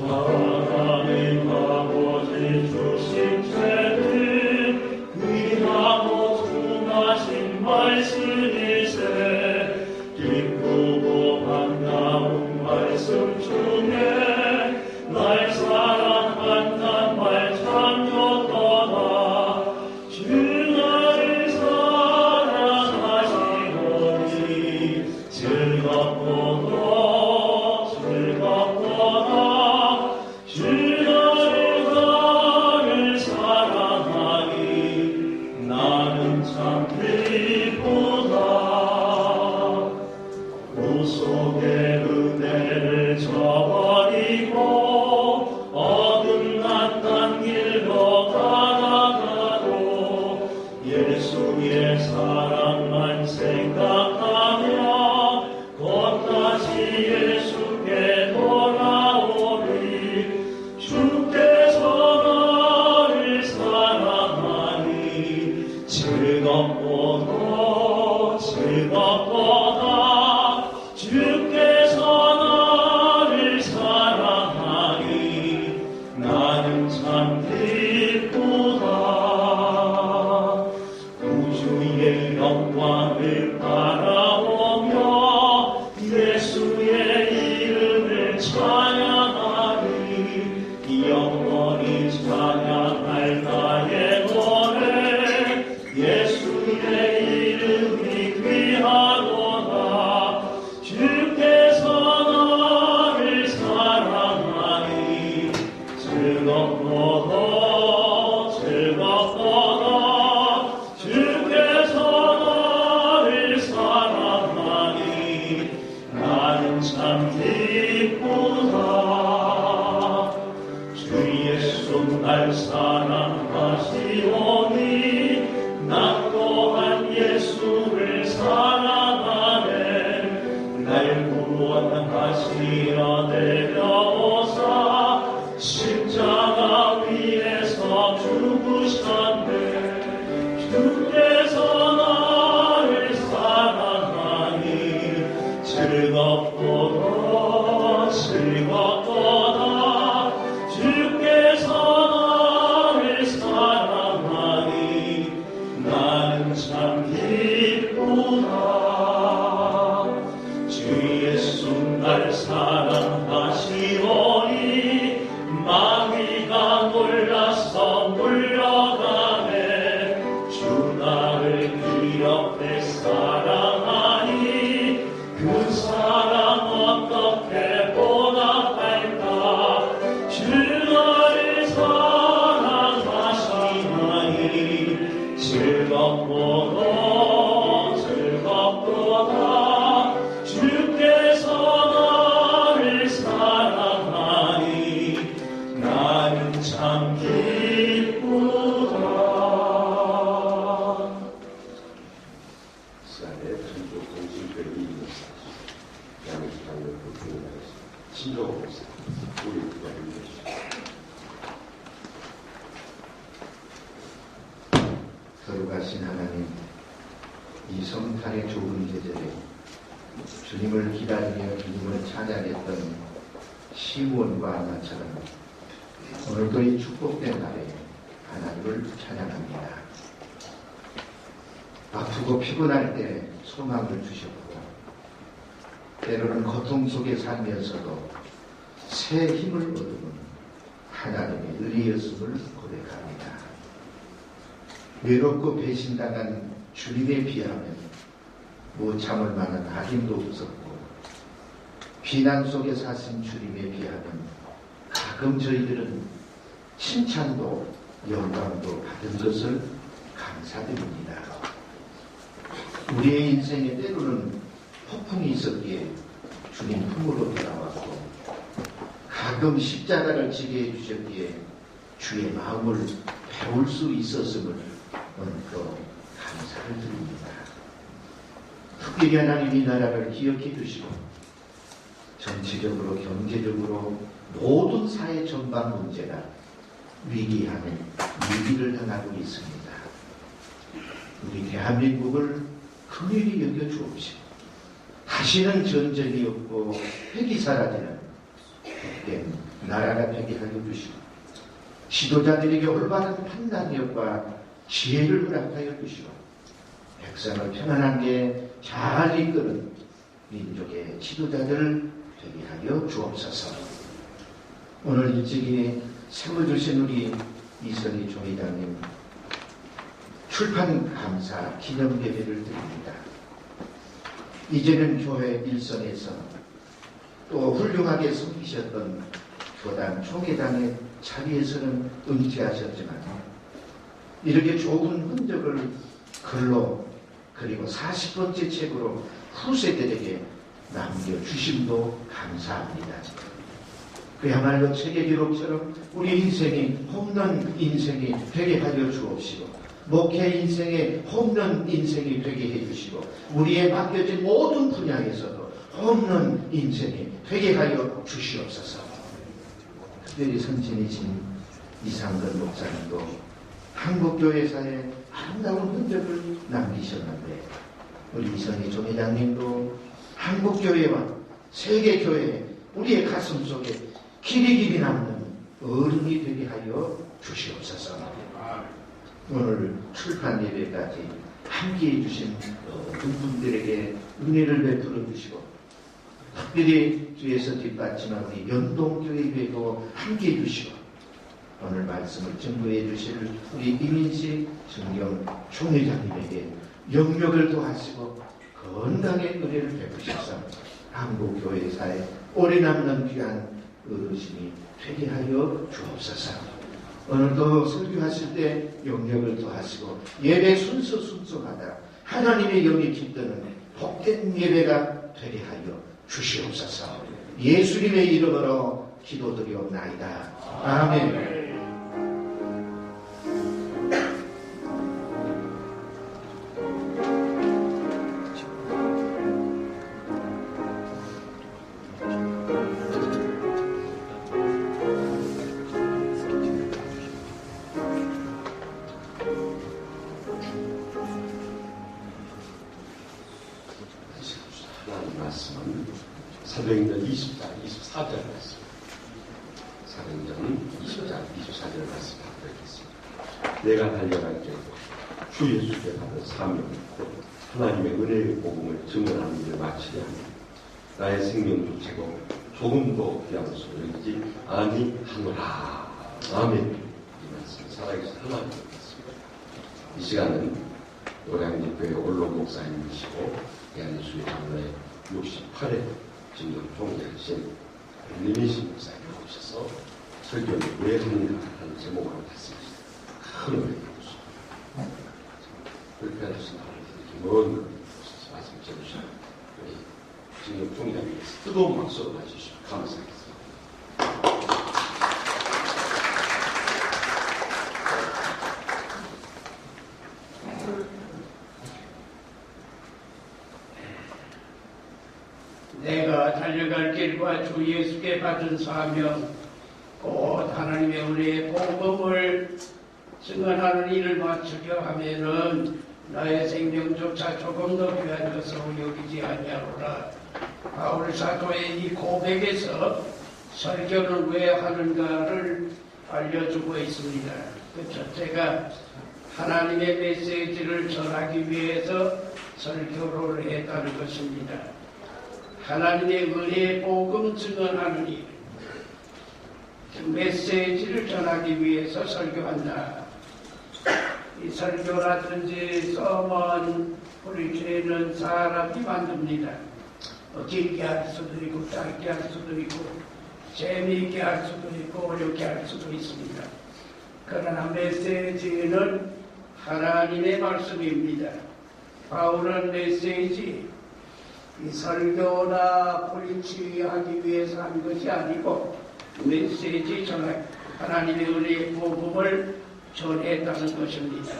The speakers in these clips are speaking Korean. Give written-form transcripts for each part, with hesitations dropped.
하나님 아버지 주신 죄는 귀하고 중하신 말씀이세. 기쁘고 반가운 말씀 중에 날 사랑한단 말 참 좋도다. 주 나를 사랑하시오니 즐겁도다. 주 나를 사랑하니 나는 참 기쁘다. 구속의 은혜를 저버리고 어긋났던 길로 가다가도 예수의 사랑만 생각하며 곧 다시 예수께 돌아오리. 주께서 나를 사랑하니 즐겁도다 즐겁도다. 주께서 나를 사랑하니 나는 참 기쁘다. 구주의 영광을 바라보며 예수의 이름을 찬양하니 영원히 찬양할 나의 노래. 예수의 이름이 귀하도다. 주께서 나를 사랑하니 즐겁도다 즐겁도다. 주께서 나를 사랑하니 나는 참 기쁘다. 주 예수 날 사랑하시오니 나 또한 예수를 사랑하네. 날 구원하시려 내려오사 십자가 위에서 죽으셨네. 주께서 나를 사랑하니 즐겁도다 즐겁도다. 주께서 나를 사랑하니 나는 참 기쁘다. 주 예수 날 사랑하시오니 마귀가 놀라서 물러가네. 주 나를 그렇게 사랑하니 그 사랑 어떻게 보답할까. 주 나를 사랑하시니 즐겁도다 즐겁도다. 주께서 나를 사랑하니 나는 참 기쁘다. 시간에 천국 공식들이 양식장을 부탁드리겠습니다. 신조호 목사, 우리 부탁드리겠습니다. 거룩하신 하나님, 이 성탄의 좋은 계절에 주님을 기다리며 주님을 찬양했던 시므온과 나처럼 오늘도 이 축복된 날에 하나님을 찬양합니다. 아프고 피곤할 때 소망을 주셨고 때로는 고통 속에 살면서도 새 힘을 얻으면 하나님의 은혜였음을 고백합니다. 외롭고 배신당한 주님에 비하면 못 참을 만한 악임도 없었고 비난 속에 사신 주님에 비하면 가끔 저희들은 칭찬도 영광도 받은 것을 감사드립니다. 우리의 인생에 때로는 폭풍이 있었기에 주님 품으로 돌아왔고 가끔 십자가를 지게 해주셨기에 주의 마음을 배울 수 있었음을 오늘도 감사를 드립니다. 특별히 하나님 이 나라를 기억해 주시고 정치적으로 경제적으로 모든 사회 전반 문제가 위기 아닌 위기를 당하고 있습니다. 우리 대한민국을 긍휼히 여겨 주옵시고 다시는 전쟁이 없고 핵이 사라지는 복된 나라가 되게 하여 주시고 지도자들에게 올바른 판단력과 지혜를 허락하여 주시고 백성을 편안하게 잘 이끄는 민족의 지도자들을 되게 하여 주옵소서. 오늘 일찍이 세워주신 우리 이선희 총회장님 출판 감사 기념 예배를 드립니다. 이제는 교회 일선에서 또 훌륭하게 섬기셨던 교단 총회장의 자리에서는 은퇴하셨지만 이렇게 좋은 흔적을 글로 그리고 40번째 책으로 후세들에게 남겨주심도 감사합니다. 그야말로 세계 기록처럼 우리 인생이 홈런 인생이 되게 하여 주옵시고 목회 인생의 홈런 인생이 되게 해주시고 우리의 맡겨진 모든 분야에서도 홈런 인생이 되게 하여 주시옵소서. 특별히 선진이신 이상근 목사님도 한국교회사에 아름다운 흔적을 남기셨는데 우리 이선희 총회장님도 한국교회와 세계교회 우리의 가슴 속에 길이 남는 어른이 되게 하여 주시옵소서. 오늘 출판 예배까지 함께해 주신 모든 분들에게 은혜를 베풀어 주시고 특별히 뒤에서 뒷받침한 우리 연동교회도 함께해 주시고 오늘 말씀을 증거해 주실 우리 이민식 정경 총회장님에게 영역을 도하시고 건강의 은혜를 베푸셔서 한국교회사에 오래 남는 귀한 어르신이 되게 하여 주옵소서. 오늘도 설교하실 때 영역을 더하시고 예배 순서마다 하나님의 영이 깃드는 복된 예배가 되게 하여 주시옵소서. 예수님의 이름으로 기도드리옵나이다. 아멘. 하나님 말씀은 사도행전 20장 24절 말씀, 사도행전 20장 24절 말씀 받도록 내가 달려갈 때에도 주 예수께 받은 사명 곧 하나님의 은혜의 복음을 증언하는 일을 마치려 하니 나의 생명조차고 조금도 귀한 것으로 여기지 아니하노라. 아멘. 이 말씀 살아계신 하나님의 말씀입니다. 이 시간은 노량진교회 올로 목사님이시고 대한예수의 장로의 68회 진정 총회하신 윤민신 목사님이 오셔서 설교를 왜 하는가 하는 제목으로 했습니다. 큰 은혜를 주셨습니다. 그렇게 하신 하나님 먼 곳에서 말씀 전해주신 우리 진정 총회장님께서 뜨거운 박수로 맞으시고 감사하겠습니다. 내가 달려갈 길과 주 예수께 받은 사명 곧 하나님의 은혜의 복음을 증언하는 일을 마치려 하면은 나의 생명조차 조금 더 귀한 것으로 여기지 아니하노라. 바울 사도의 이 고백에서 설교는 왜 하는가를 알려주고 있습니다. 그 첫째가 하나님의 메시지를 전하기 위해서 설교를 했다는 것입니다. 하나님의 은혜의 복음 증언하는 일, 메시지를 전하기 위해서 설교한다. 이 설교라든지 서먼 프리치는 사람이 만듭니다. 길게 할 수도 있고 짧게 할 수도 있고 재미있게 할 수도 있고 어렵게 할 수도 있습니다. 그러나 메시지는 하나님의 말씀입니다. 바울은 메시지 이 설교나 프리치하기 위해서 한 것이 아니고 메시지 전하 하나님의 은혜의 복음을 전했다는 것입니다.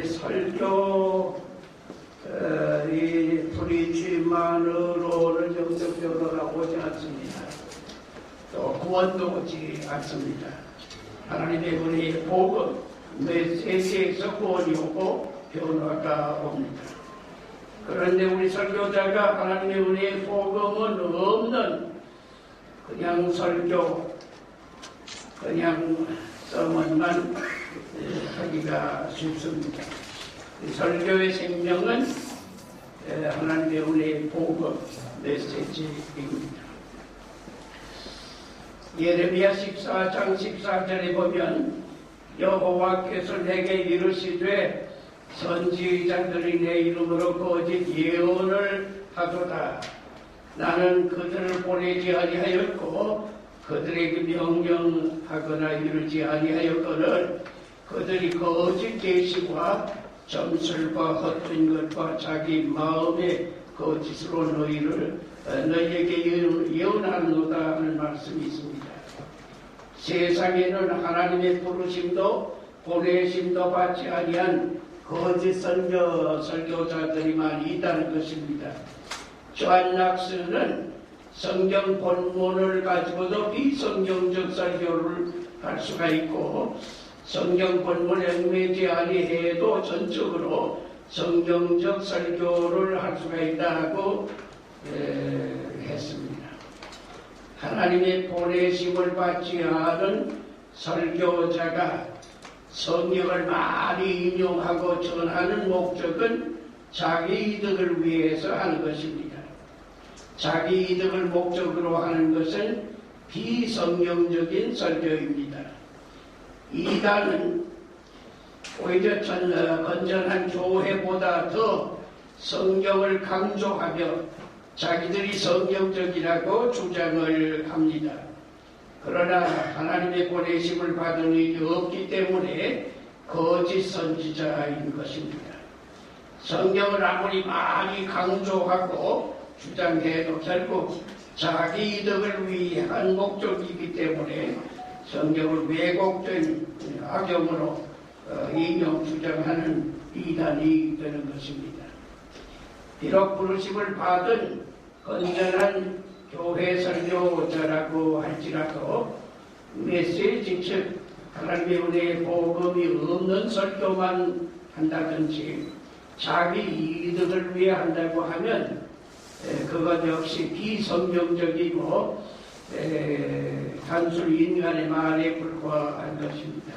설교 이 프리치만으로는 영적 변화가 오지 않습니다. 또 구원도 오지 않습니다. 하나님의 은혜의 복음 메시지에서 구원이 오고 변화가 옵니다. 그런데 우리 설교자가 하나님의 은혜의 복음은 없는 그냥 설교, 그냥 서먼만 하기가 쉽습니다. 설교의 생명은 하나님의 은혜의 복음 메시지입니다. 예레미야 14장 14절에 보면 여호와께서 내게 이르시되 선지자들이 내 이름으로 거짓 예언을 하도다. 나는 그들을 보내지 아니하였고 그들에게 명령하거나 이르지 아니하였거늘 그들이 거짓 계시와 점술과 헛된 것과 자기 마음의 거짓으로 너희에게 예언하노다 하는 말씀이 있습니다. 세상에는 하나님의 부르심도 보내심도 받지 아니한 거짓 설교자들이 많이 있다는 것입니다. 존 낙스는 성경 본문을 가지고도 비성경적 설교를 할 수가 있고 성경 본문에 얽매이지 아니해도 전적으로 성경적 설교를 할 수가 있다고 했습니다. 하나님의 보내심을 받지 않은 설교자가 성경을 많이 인용하고 전하는 목적은 자기 이득을 위해서 하는 것입니다. 자기 이득을 목적으로 하는 것은 비성경적인 설교입니다. 이단은 오히려 건전한 교회보다 더 성경을 강조하며 자기들이 성경적이라고 주장을 합니다. 그러나 하나님의 보내심을 받은 일이 없기 때문에 거짓 선지자인 것입니다. 성경을 아무리 많이 강조하고 주장해도 결국 자기 이득을 위한 목적이기 때문에 성경을 왜곡된 악용으로 인용 주장하는 이단이 되는 것입니다. 비록 부르심을 받은 건전한 교회 설교자라고 할지라도 메시지 즉 하나님의 은혜의 복음이 없는 설교만 한다든지 자기 이득을 위해 한다고 하면 그것 역시 비성경적이고 단순 인간의 말에 불과한 것입니다.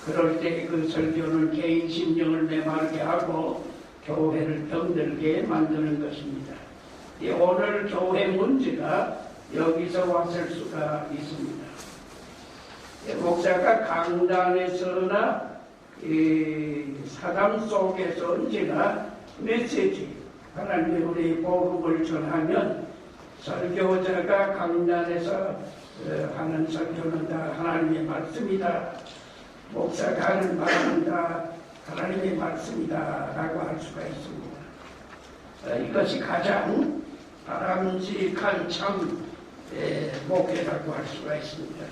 그럴 때 그 설교는 개인 심령을 메마르게 하고 교회를 병들게 만드는 것입니다. 오늘 교회 문제가 여기서 왔을 수가 있습니다. 목사가 강단에서나 사담 속에서 언제나 메시지 하나님의 우리 복음을 전하면 설교자가 강단에서 하는 설교는 다 하나님의 말씀이다. 목사가 하는 말은 다 하나님의 말씀이다 라고 할 수가 있습니다. 이것이 가장 바람직한 참 목회라고 할 수가 있습니다.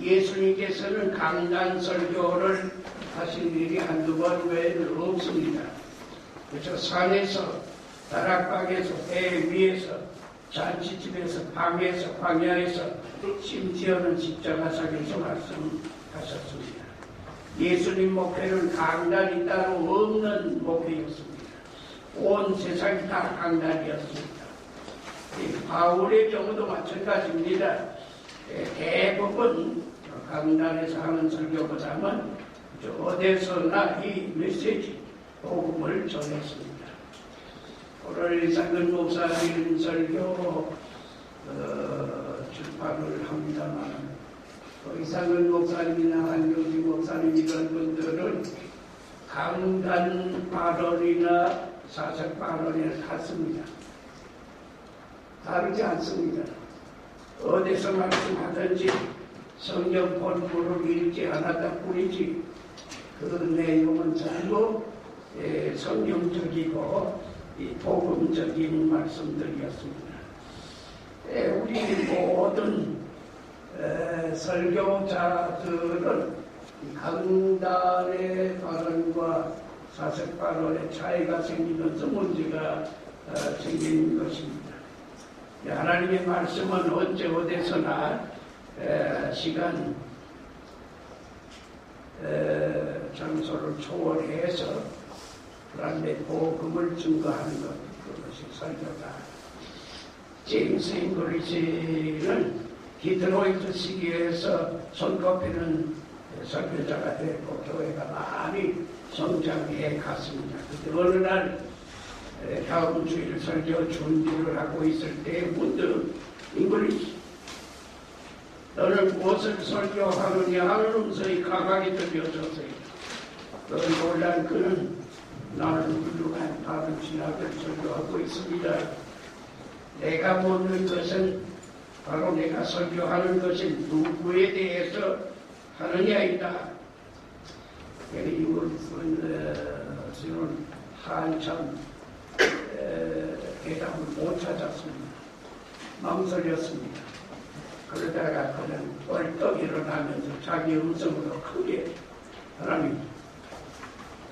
예수님께서는 강단 설교를 하신 일이 한두 번 외에는 없습니다. 그저 산에서, 다락방에서, 배 위에서, 잔치집에서, 방에서, 광야에서, 심지어는 십자가상에서 말씀하셨습니다. 예수님 목회는 강단이 따로 없는 목회였습니다. 온 세상이 다 강단이었습니다. 바울의 경우도 마찬가지입니다. 대부분 강단에서 하는 설교보다는 어디서나 이 메시지, 복음을 전했습니다. 오늘 이상근 목사님 설교 출판을 합니다만 이상근 목사님이나 한교지 목사님 이런 분들은 강단 발언이나 사색 발언이나 같습니다. 다르지 않습니다. 어디서 말씀하든지 성경 본문을 읽지 않았다 뿐이지 그 내용은 전부 성경적이고 복음적인 말씀들이었습니다. 우리 모든 설교자들은 강단의 발언과 사색 발언의 차이가 생기면서 문제가 생긴 것입니다. 하나님의 말씀은 언제 어디서나 시간 장소를 초월해서 하나님의 복음을 증거하는 것, 그것이 설교다. 제임스 잉글리시는 디트로이트 시기에서 손꼽히는 설교자가 됐고 교회가 많이 성장해 갔습니다. 그때 어느 날 다음 주일 설교 준비를 하고 있을 때 문득 잉글리시 너는 무엇을 설교하느냐 하는 음성이 강하게 들려졌어요. 그걸 놀란 그는 나는 훌륭한 다른 신학을 설교하고 있습니다. 내가 묻는 것은 바로 내가 설교하는 것이 누구에 대해서 하느냐이다. 이것은 한참 대답을 못 찾았습니다. 망설였습니다. 그러다가 그는 벌떡 일어나면서 자기 음성으로 크게 하나님,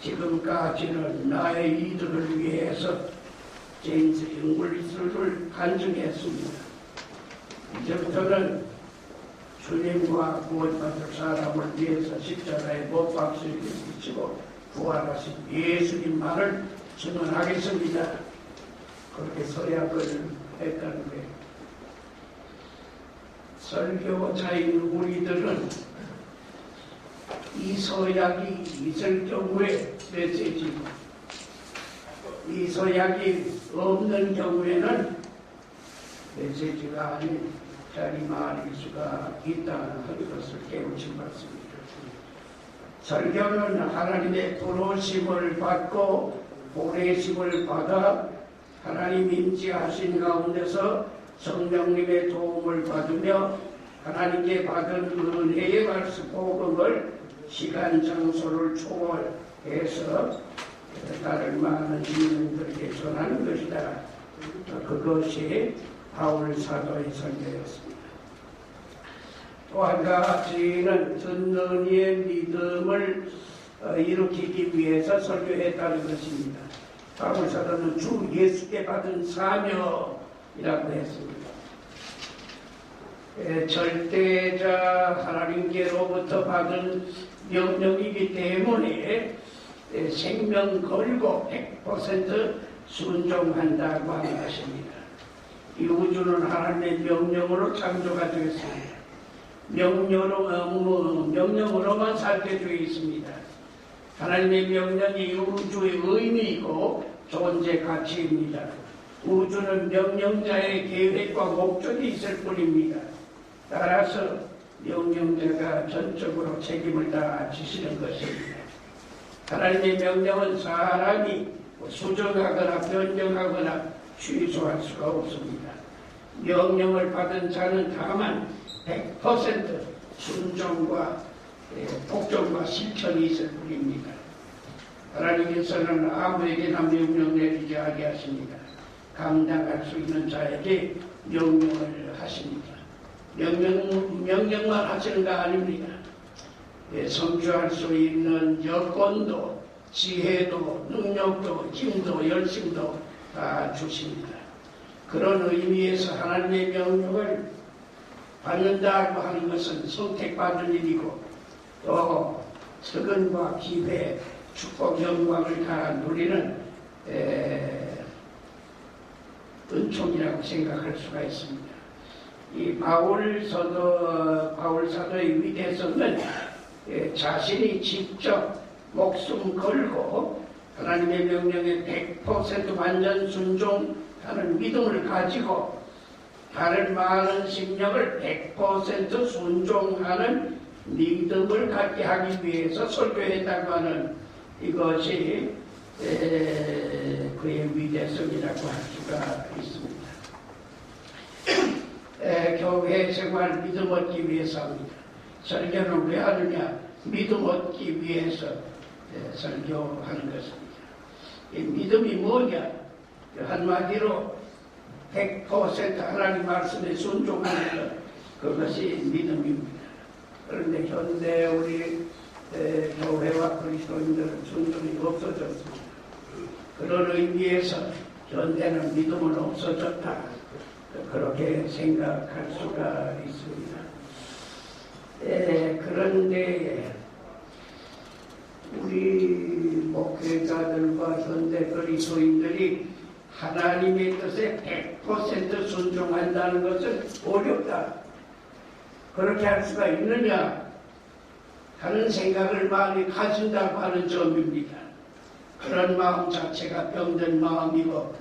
지금까지는 나의 이득을 위해서 제임스 잉글리시를 간증했습니다. 이제부터는 주님과 구원받을 사람을 위해서 십자가에 못 박수를 비치고 부활하신 예수님만을 증언하겠습니다. 그렇게 서약을 했다는 거예요. 설교자인 우리들은 이 서약이 있을 경우에 메시지고, 이 서약이 없는 경우에는 메시지가 아닌 자리말일 수가 있다는 것을 깨우친 말씀입니다. 설교는 하나님의 부르심을 받고 보내심을 받아 하나님 임재하신 가운데서 성령님의 도움을 받으며 하나님께 받은 은혜의 말씀 복음을 시간 장소를 초월해서 다른 많은 인민들에게 전하는 것이다. 그것이 바울 사도의 설교였습니다. 또 한 가지는 듣는 이의 믿음을 일으키기 위해서 설교했다는 것입니다. 바울 사도는 주 예수께 받은 사명이라고 했습니다. 절대자 하나님께로부터 받은 명령이기 때문에 생명 걸고 100% 순종한다고 하는 것입니다. 이 우주는 하나님의 명령으로 창조가 되었습니다. 명령으로만 살게 되어 있습니다. 하나님의 명령이 우주의 의미이고 존재 가치입니다. 우주는 명령자의 계획과 목적이 있을 뿐입니다. 따라서 명령자가 전적으로 책임을 다지시는 것입니다. 하나님의 명령은 사람이 수정하거나 변경하거나 취소할 수가 없습니다. 명령을 받은 자는 다만 100% 순종과 복종과 실천이 있을 뿐입니다. 하나님께서는 아무에게나 명령 내리지 아니하십니다. 감당할 수 있는 자에게 명령을 하십니다. 명령만 하시는가 아닙니다. 성취할 수 있는 여건도, 지혜도, 능력도, 힘도, 열심도 다 주십니다. 그런 의미에서 하나님의 명령을 받는다고 하는 것은 선택받은 일이고 또 특권과 기회, 축복, 영광을 다 누리는 은총이라고 생각할 수가 있습니다. 이 바울 사도의 위대성은 자신이 직접 목숨 걸고 하나님의 명령에 100% 완전 순종하는 믿음을 가지고 다른 많은 심령을 100% 순종하는 믿음을 갖게 하기 위해서 설교했다고 하는 이것이 그의 위대성이라고 할 수가 있습니다. 교회 생활 믿음 얻기 위해서 합니다. 설교는 왜 하느냐? 믿음 얻기 위해서 설교하는 것입니다. 이 믿음이 뭐냐? 한마디로 100% 하나님 말씀에 순종하는 것, 그것이 믿음입니다. 그런데 현대 우리 교회와 그리스도인들은 순종이 없어졌습니다. 그런 의미에서 현대는 믿음은 없어졌다, 그렇게 생각할 수가 있습니다. 그런데 우리 목회자들과 현대 그리스도인들이 하나님의 뜻에 100% 순종한다는 것은 어렵다. 그렇게 할 수가 있느냐 하는 생각을 많이 가진다고 하는 점입니다. 그런 마음 자체가 병든 마음이고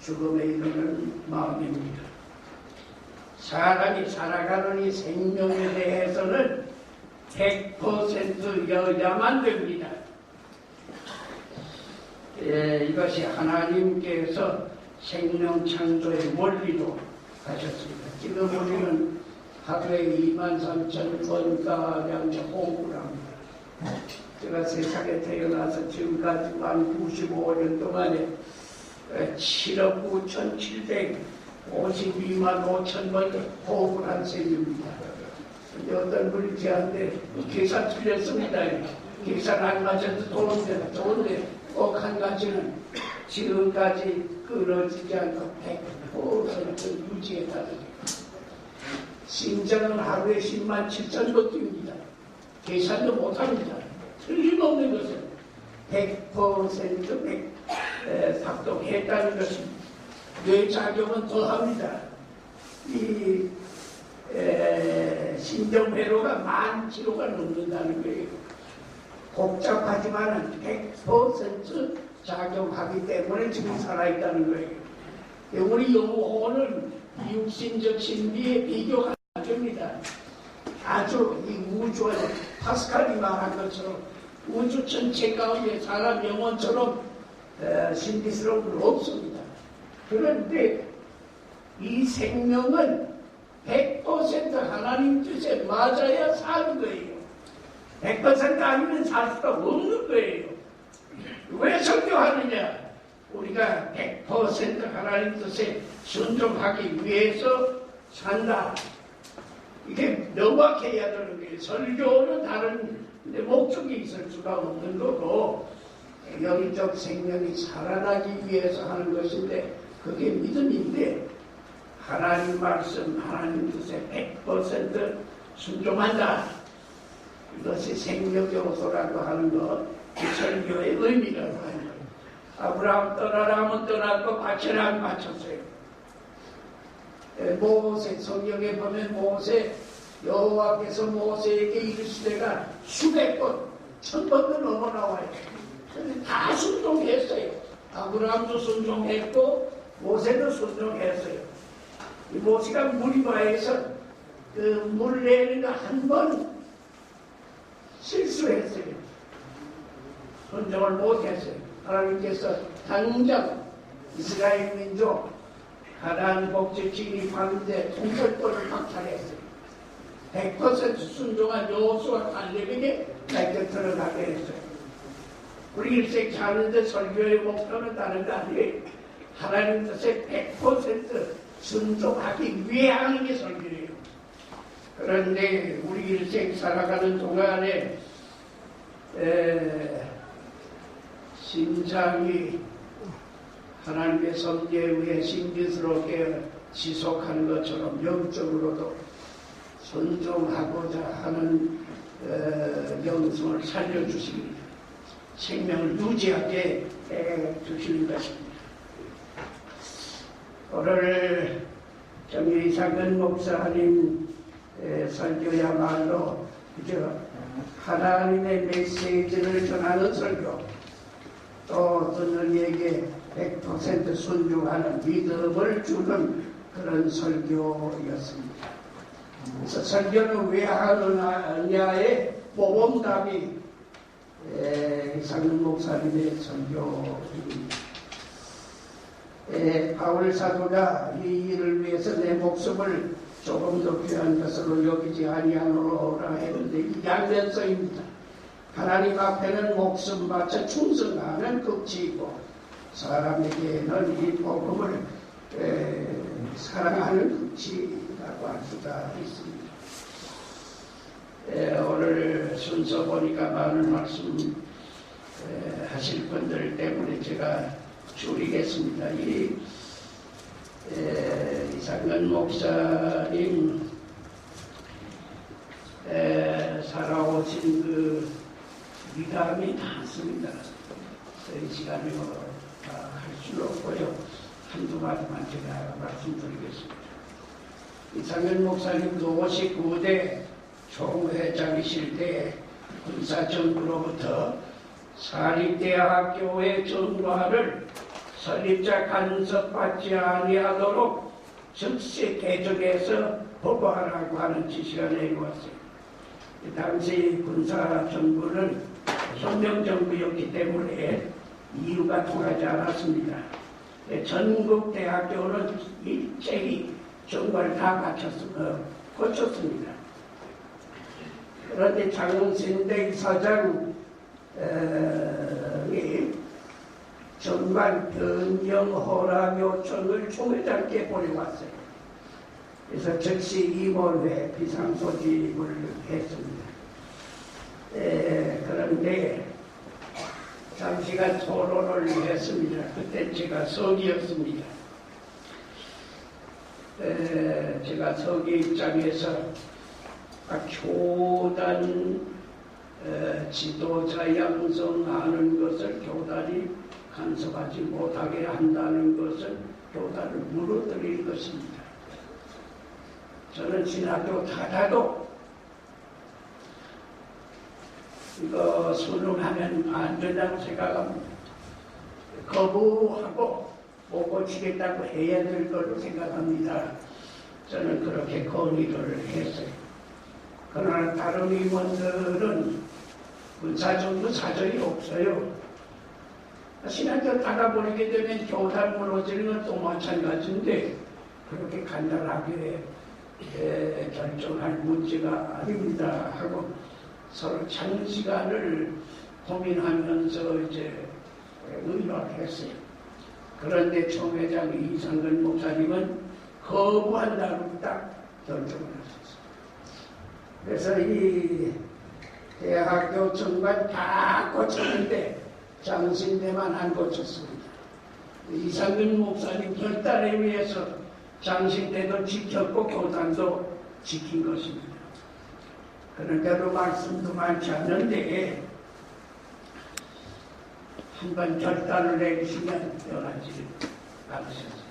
죽음에 이르는 마음입니다. 사람이 살아가는 이 생명에 대해서는 100%여야만 됩니다. 이것이 하나님께서 생명 창조의 원리로 하셨습니다. 지금 우리는 하루에 23,000번가량 호흡을 합니다. 제가 세상에 태어나서 지금까지 만 95년 동안에 7억 9,752만 5천 번 호흡을 한 셈입니다. 근데 어떤 분이 저한테 계산 틀렸습니다. 계산 안 맞아도 좋은데 꼭 한 가지는 지금까지 끊어지지 않고 100% 유지했다는 거예요. 심장은 하루에 10만 7천 번 뜁니다. 계산도 못합니다. 틀림없는 것은 100% 작동했다는 것입니다. 뇌작용은 더합니다. 이 심정회로가 10,000km가 넘는다는 거예요. 복잡하지만 100% 작용하기 때문에 지금 살아있다는 거예요. 우리 영혼은 육신적 신비에 비교가 안 됩니다. 아주 이 우주에 파스칼이 말한 것처럼 우주 전체 가운데 사람 영혼처럼 신비스러운 건 없습니다. 그런데 이 생명은 100% 하나님 뜻에 맞아야 사는 거예요. 100% 아니면 살 수가 없는 거예요. 왜 설교하느냐? 우리가 100% 하나님 뜻에 순종하기 위해서 산다. 이게 명확해야 되는 거예요. 설교는 다른 목적이 있을 수가 없는 거고 영적 생명이 살아나기 위해서 하는 것인데 그게 믿음인데 하나님 말씀, 하나님 뜻에 100% 순종한다. 이것이 생명 요소라고 하는 것, 이 설교의 의미라고 하는 거예요. 아브라함 떠나라 하면 떠났고 바쳐라 하면 바쳤어요. 모세, 성경에 보면 모세, 여호와께서 모세에게 이르시되가 수백 번, 1000번도 넘어 나와요. 근데 다 순종했어요. 아브라함도 순종했고 모세도 순종했어요. 이 모세가 무리바에서 그 물 내리는 거 한 번 실수했어요. 순종을 못했어요. 하나님께서 당장 이스라엘 민족 가나안 복지 진입하는데 통솔권을 박탈했어요. 100% 순종한 여호수아 갈렙에게 내게 들어가게 했어요. 우리 일생 사는데 설교의 목표는 다른 거 아니에요. 하나님 뜻에 100% 순종하기 위해 하는 게 설교예요. 그런데 우리 일생 살아가는 동안에 심장이 하나님의 섭리에 의해 신비스럽게 지속하는 것처럼 영적으로도 순종하고자 하는 영성을 살려주시기 생명을 유지하게 해주시는 것입니다. 오늘 정의상근 목사님 설교야말로 하나님의 메시지를 전하는 설교, 또 듣는이에게 100% 순종하는 믿음을 주는 그런 설교였습니다. 그래서 설교는 왜 하느냐의 모범답이 이상근 목사님의 설교입니다. 바울 사도가 이 일을 위해서 내 목숨을 조금 더 귀한 것으로 여기지 아니하노라 했는데 이 양면서입니다. 하나님 앞에는 목숨 바쳐 충성하는 극치이고 사람에게는 이 복음을 사랑하는 극치라고 할 수가 있습니다. 오늘 순서 보니까 많은 말씀 하실 분들 때문에 제가 줄이겠습니다. 이상근 목사님 살아오신 그 미담이 많습니다. 이 시간에 다 할 수는 없고요. 한두 마디만 제가 말씀드리겠습니다. 이상현 목사님도 59대 총회장이실 때 군사정부로부터 사립대학교의 전과를 설립자 간섭받지 아니하도록 즉시 개정해서 보고하라고 하는 지시가 내려왔어요. 당시 군사정부는 혁명정부였기 때문에 이유가 통하지 않았습니다. 전국 대학교는 일제히 정말 다 고쳤습니다. 그런데 장신대 사장이 정말 변경 허락 요청을 총회장께 보내왔어요. 그래서 즉시 임원회 비상소집을 했습니다. 그런데 잠시간 토론을 했습니다. 그때 제가 서기였습니다. 제가 서기 입장에서 교단 지도자 양성하는 것을 교단이 간섭하지 못하게 한다는 것은 교단을 무너뜨릴 것입니다. 저는 신학교 닫아도 이거 수능하면 안 된다고 생각합니다. 거부하고 못 고치겠다고 해야 될 걸로 생각합니다. 저는 그렇게 건의를 했어요. 그러나 다른 의원들은 군사정부 사정이 없어요. 신학교 닫아버리게 되면 교단 무너지는 건 또 마찬가지인데 그렇게 간단하게 결정할 문제가 아닙니다 하고 서로 장시간을 고민하면서 이제 의논했어요. 그런데 총회장 이상근 목사님은 거부한다고 딱 결정을 하셨어요. 그래서 이 대학교 정관 다 고쳤는데 장신대만 안 고쳤습니다. 이상근 목사님 결단에 의해서 장신대도 지켰고 교단도 지킨 것입니다. 그런데도 말씀도 많지 않는데 한번 결단을 내리시면 여러 가지를 받으셨어요.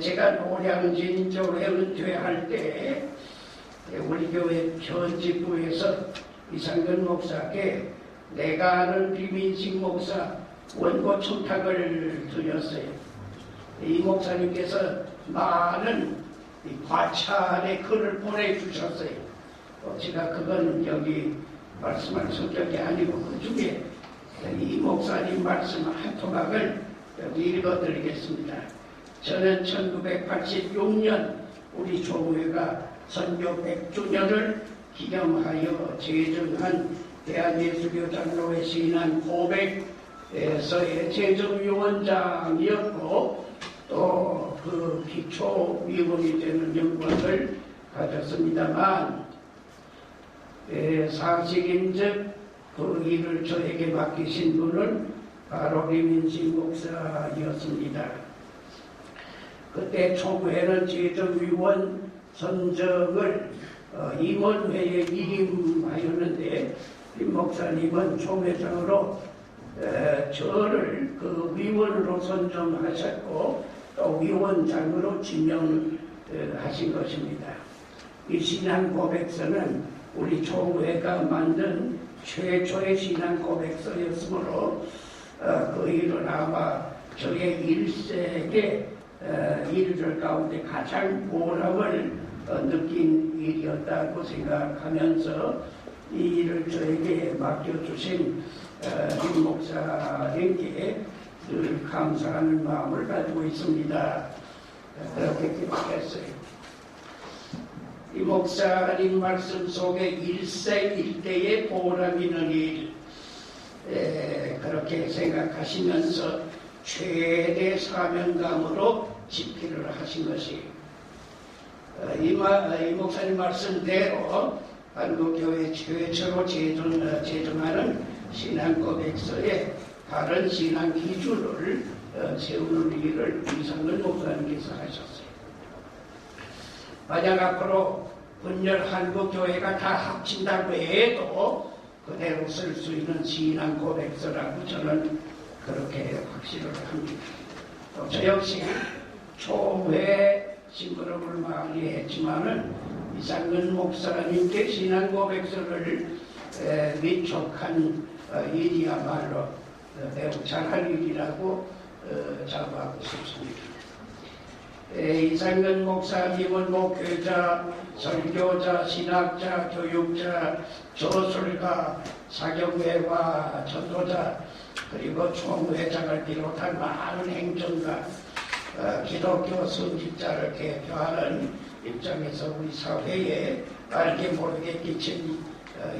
제가 노량진 쪽에 은퇴할 때 우리 교회 편집부에서 이상근 목사께 내가 아는 비민식 목사 원고 청탁을 드렸어요. 이 목사님께서 많은 과찬의 글을 보내주셨어요. 제가 그건 여기 말씀할 성격이 아니고 그 중에 이 목사님 말씀 한 토막을 여기 읽어드리겠습니다. 저는 1986년 우리 교회가 선교 100주년을 기념하여 제정한 대한예수교 장로회 신앙 고백에서의 제정위원장이었고 또 그 기초위원이 되는 영광을 가졌습니다만 사실인즉 그 일을 저에게 맡기신 분은 바로 김인식 목사였습니다. 그때 총회는 제정위원 선정을 임원회에 위임하였는데 김 목사님은 총회장으로 저를 그 위원으로 선정하셨고 또 위원장으로 지명하신 것입니다. 이 신앙 고백서는 우리 총회가 만든 최초의 신앙 고백서였으므로 그 일은 아마 저의 일생의 일들 가운데 가장 보람을 느낀 일이었다고 생각하면서 이 일을 저에게 맡겨주신 김 목사님께 늘 감사하는 마음을 가지고 있습니다. 그렇게 기록했어요. 이 목사님 말씀 속에 일생일대의 보람 있는 일 그렇게 생각하시면서 최대 사명감으로 집필을 하신 것이 이 목사님 말씀대로 한국교회 최초로 제정하는 신앙고백서에 다른 신앙 기준을 세우는 일을 이상근 목사님께서 하셨어요. 만약 앞으로 분열 한국교회가 다 합친다고 해도 그대로 쓸 수 있는 신앙 고백서라고 저는 그렇게 확신을 합니다. 또 저 역시 초회 심부름을 많이 했지만은 이상근 목사님께 신앙 고백서를 위촉한 일이야말로 매우 잘할 일이라고 자부하고 싶습니다. 이상근 목사님은 목회자, 설교자, 신학자, 교육자, 저술가, 사경회와 전도자, 그리고 총회장을 비롯한 많은 행정가, 기독교 선지자를 대표하는 입장에서 우리 사회에 알게 모르게 끼친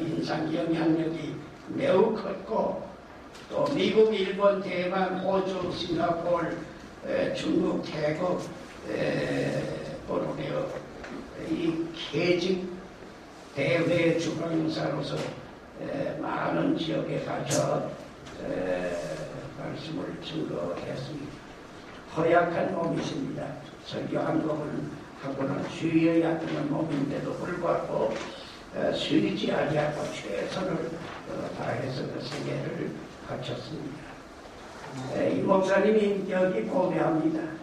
인상 영향력이 매우 컸고, 또 미국, 일본, 대만, 호주, 싱가포르, 중국, 태국, 보르네오 이 개직 대회 주방사로서 많은 지역에 가서 말씀을 증거했습니다. 허약한 몸이십니다. 설교 한 곡은 하고는 쉬어야 하는 몸인데도 불구하고 쉬지 아니하고 최선을 다해서 그 세계를 바쳤습니다. 이 목사님이 여기 보배합니다.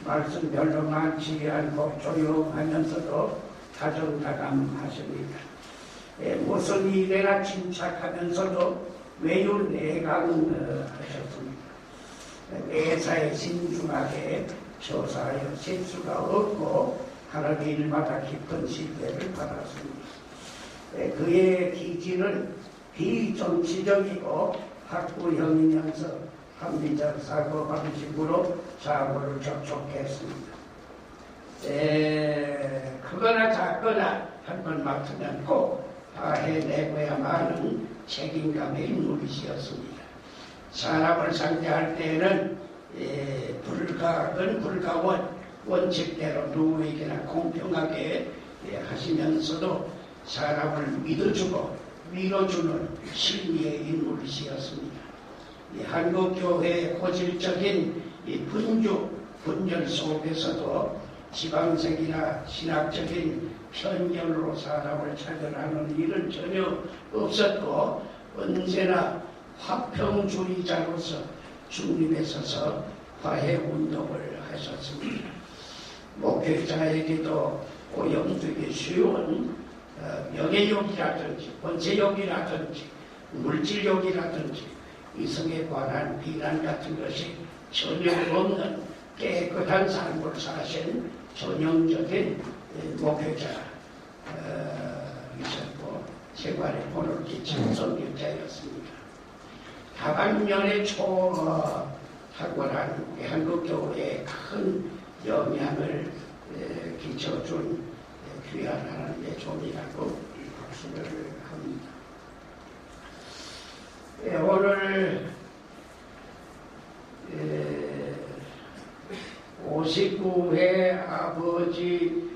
말씀 별로 많지 않고 조용하면서도 다정다감하십니다. 무슨 일에나 침착하면서도 매우 내강하셨습니다. 매사에 신중하게 조사하여 실수가 없고 하는 일마다 깊은 신뢰를 받았습니다. 그의 기질은 비정치적이고 학구형이면서 합리적 사고 방식으로 사고를 접촉했습니다. 크거나 작거나 한 번 맡으면 꼭 다 해내고야만 책임감의 인물이시였습니다. 사람을 상대할 때는 불가근 불가원 원칙대로 누구에게나 공평하게 하시면서도 사람을 믿어주고 밀어주는 신비의 인물이시였습니다. 한국교회의 고질적인 분열 속에서도 지방색이나 신학적인 편견으로 사람을 차별하는 일은 전혀 없었고, 언제나 화평주의자로서 중립에 서서 화해운동을 하셨습니다. 목회자에게도 오염되기 쉬운 명예욕이라든지 권세욕이라든지 물질욕이라든지 이성에 관한 비난 같은 것이 전혀 없는 깨끗한 삶을 사신 전형적인 목회자이셨고 생활에 본을 끼친 선교자였습니다. 다방면에 탁월한 한국교회에 큰 영향을 끼쳐준 귀한 하나님의 종이라고 박수를 합니다. 오늘 59회 아버지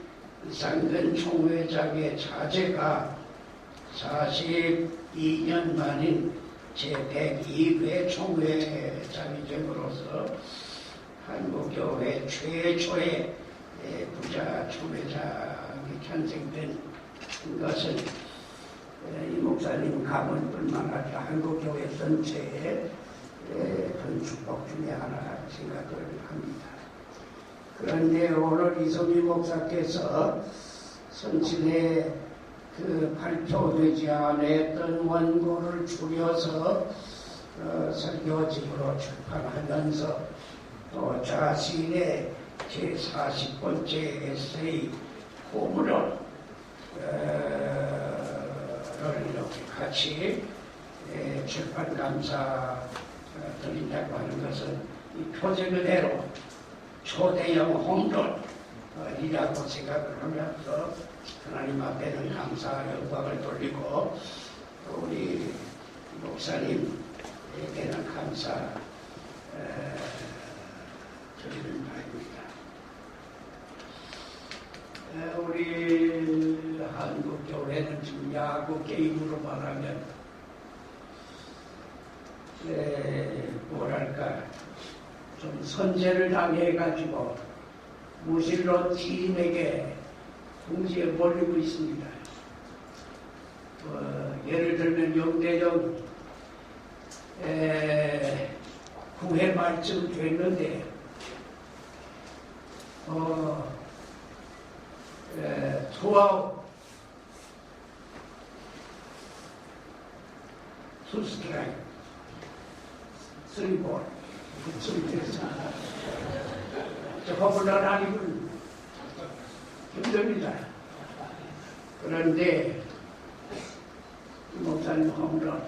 이상근 총회장의 자제가 42년 만인 제102회 총회장이 됨으로써 한국교회 최초의 부자 총회장이 탄생된 것은 이 목사님 가문뿐만 아니라 한국교회 전체의 큰 축복 중에 하나 생각을 합니다. 그런데 오늘 이성희 목사께서 선친에 그 발표되지 않았던 원고를 줄여서 설교집으로 출판하면서 또 자신의 제40번째 에세이 호물을 이렇게 같이 출판 감사 드린다고 하는 것은 이 표제 그대로 초대형 홈런이라고 생각을 하면서 하나님 앞에는 감사 영광을 돌리고 또 우리 목사님에게는 감사 드리는 바입니다. 우리 한국교회는 지금 야구 게임으로 말하면 뭐랄까 좀 선제를 당해가지고 무실로 팀에게 궁지에 몰리고 있습니다. 예를 들면 0대0 9회 말쯤 됐는데 투아웃, 투 스트라이크, 쓰리볼, 저 홈런 아니면 힘듭니다. 그런데 이 목사님 홈런,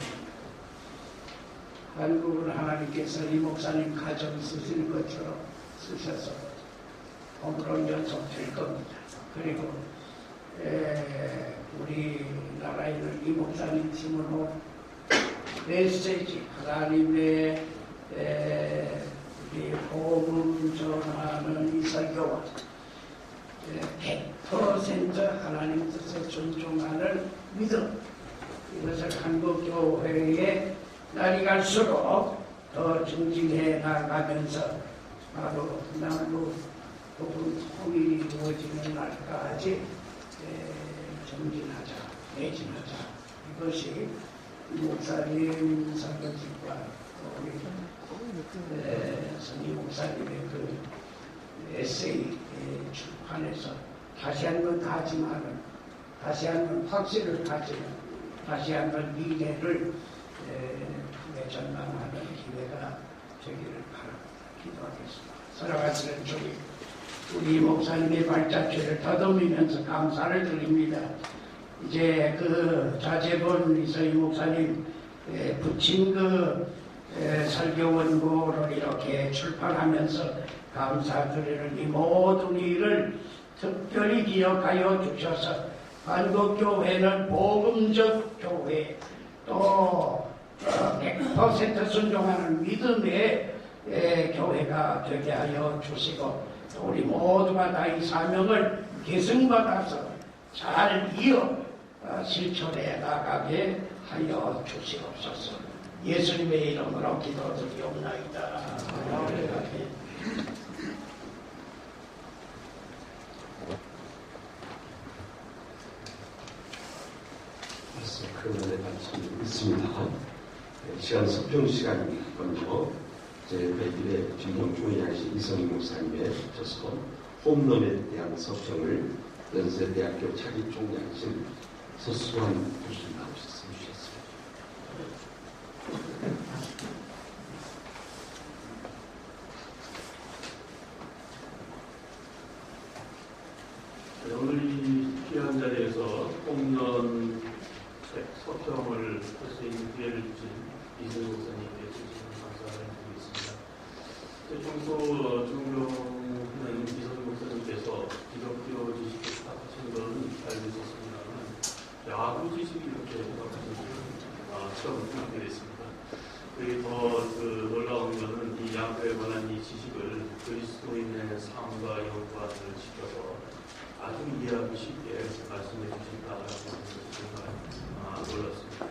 한국을 하나님께서 이 목사님 가정 쓰시는 것처럼 쓰셔서 홈런 연속 될 겁니다. 그리고 우리나라에는 이 목사님 팀으로 메시지, 하나님의 우리 복음 전하는 이 설교와 100% 하나님 뜻을 존중하는 믿음, 이것을 한국교회에 날이 갈수록 더 증진해 나가면서 바로 남북 복음 통일이 이루어지는 날까지 정진하자, 매진하자. 이것이 목사님 설교집과 우리 선임 목사님의 그 에세이 출판에서 다시 한번 다짐하는, 다시 한번 확신을 가지는, 다시 한번 미래를 전망하는 기회가 되기를 바랍니다. 기도하겠습니다. 살아가시는 주님, 우리 목사님의 발자취를 더듬으면서 감사를 드립니다. 이제 그 자제본 이서희 목사님 붙인 그 설교 원고를 이렇게 출판하면서 감사드리는 이 모든 일을 특별히 기억하여 주셔서 한국교회는 복음적 교회, 또 100% 순종하는 믿음의 교회가 되게 하여 주시고, 또 우리 모두가 다 이 사명을 계승받아서 잘 이어 실천해 나가게 하여 주시옵소서. 예수님의 이름으로 기도드리옵나이다. 말씀 그런데 말씀이 있습니다. 시간 석종 시간이 먼저 제100일에 진경중에 하신 이성희 목사님의 저서 홈런에 대한 석정을 연세대학교 차기 총장이신 서수환 교수님 나오셨습니다. 오늘 이 귀한 자리에서 홈런 책 서평을 할 수 있는 기회를 주신 이승 목사님께 진심으로 감사를 드리겠습니다. 평소 존경하는 이승 목사님께서 기독교 지식에 답하신 것은 알고 있었습니다만 야구 지식이 이렇게 답하신 것은 처음 듣게 됐습니다. 그리고 더 놀라운 것은 이 야구에 관한 이 지식을 그리스도인의 삶과 연관을 시켜서 아주 이해하기 쉽게 말씀해 주신다라고 하는 것이 정말 놀랐습니다.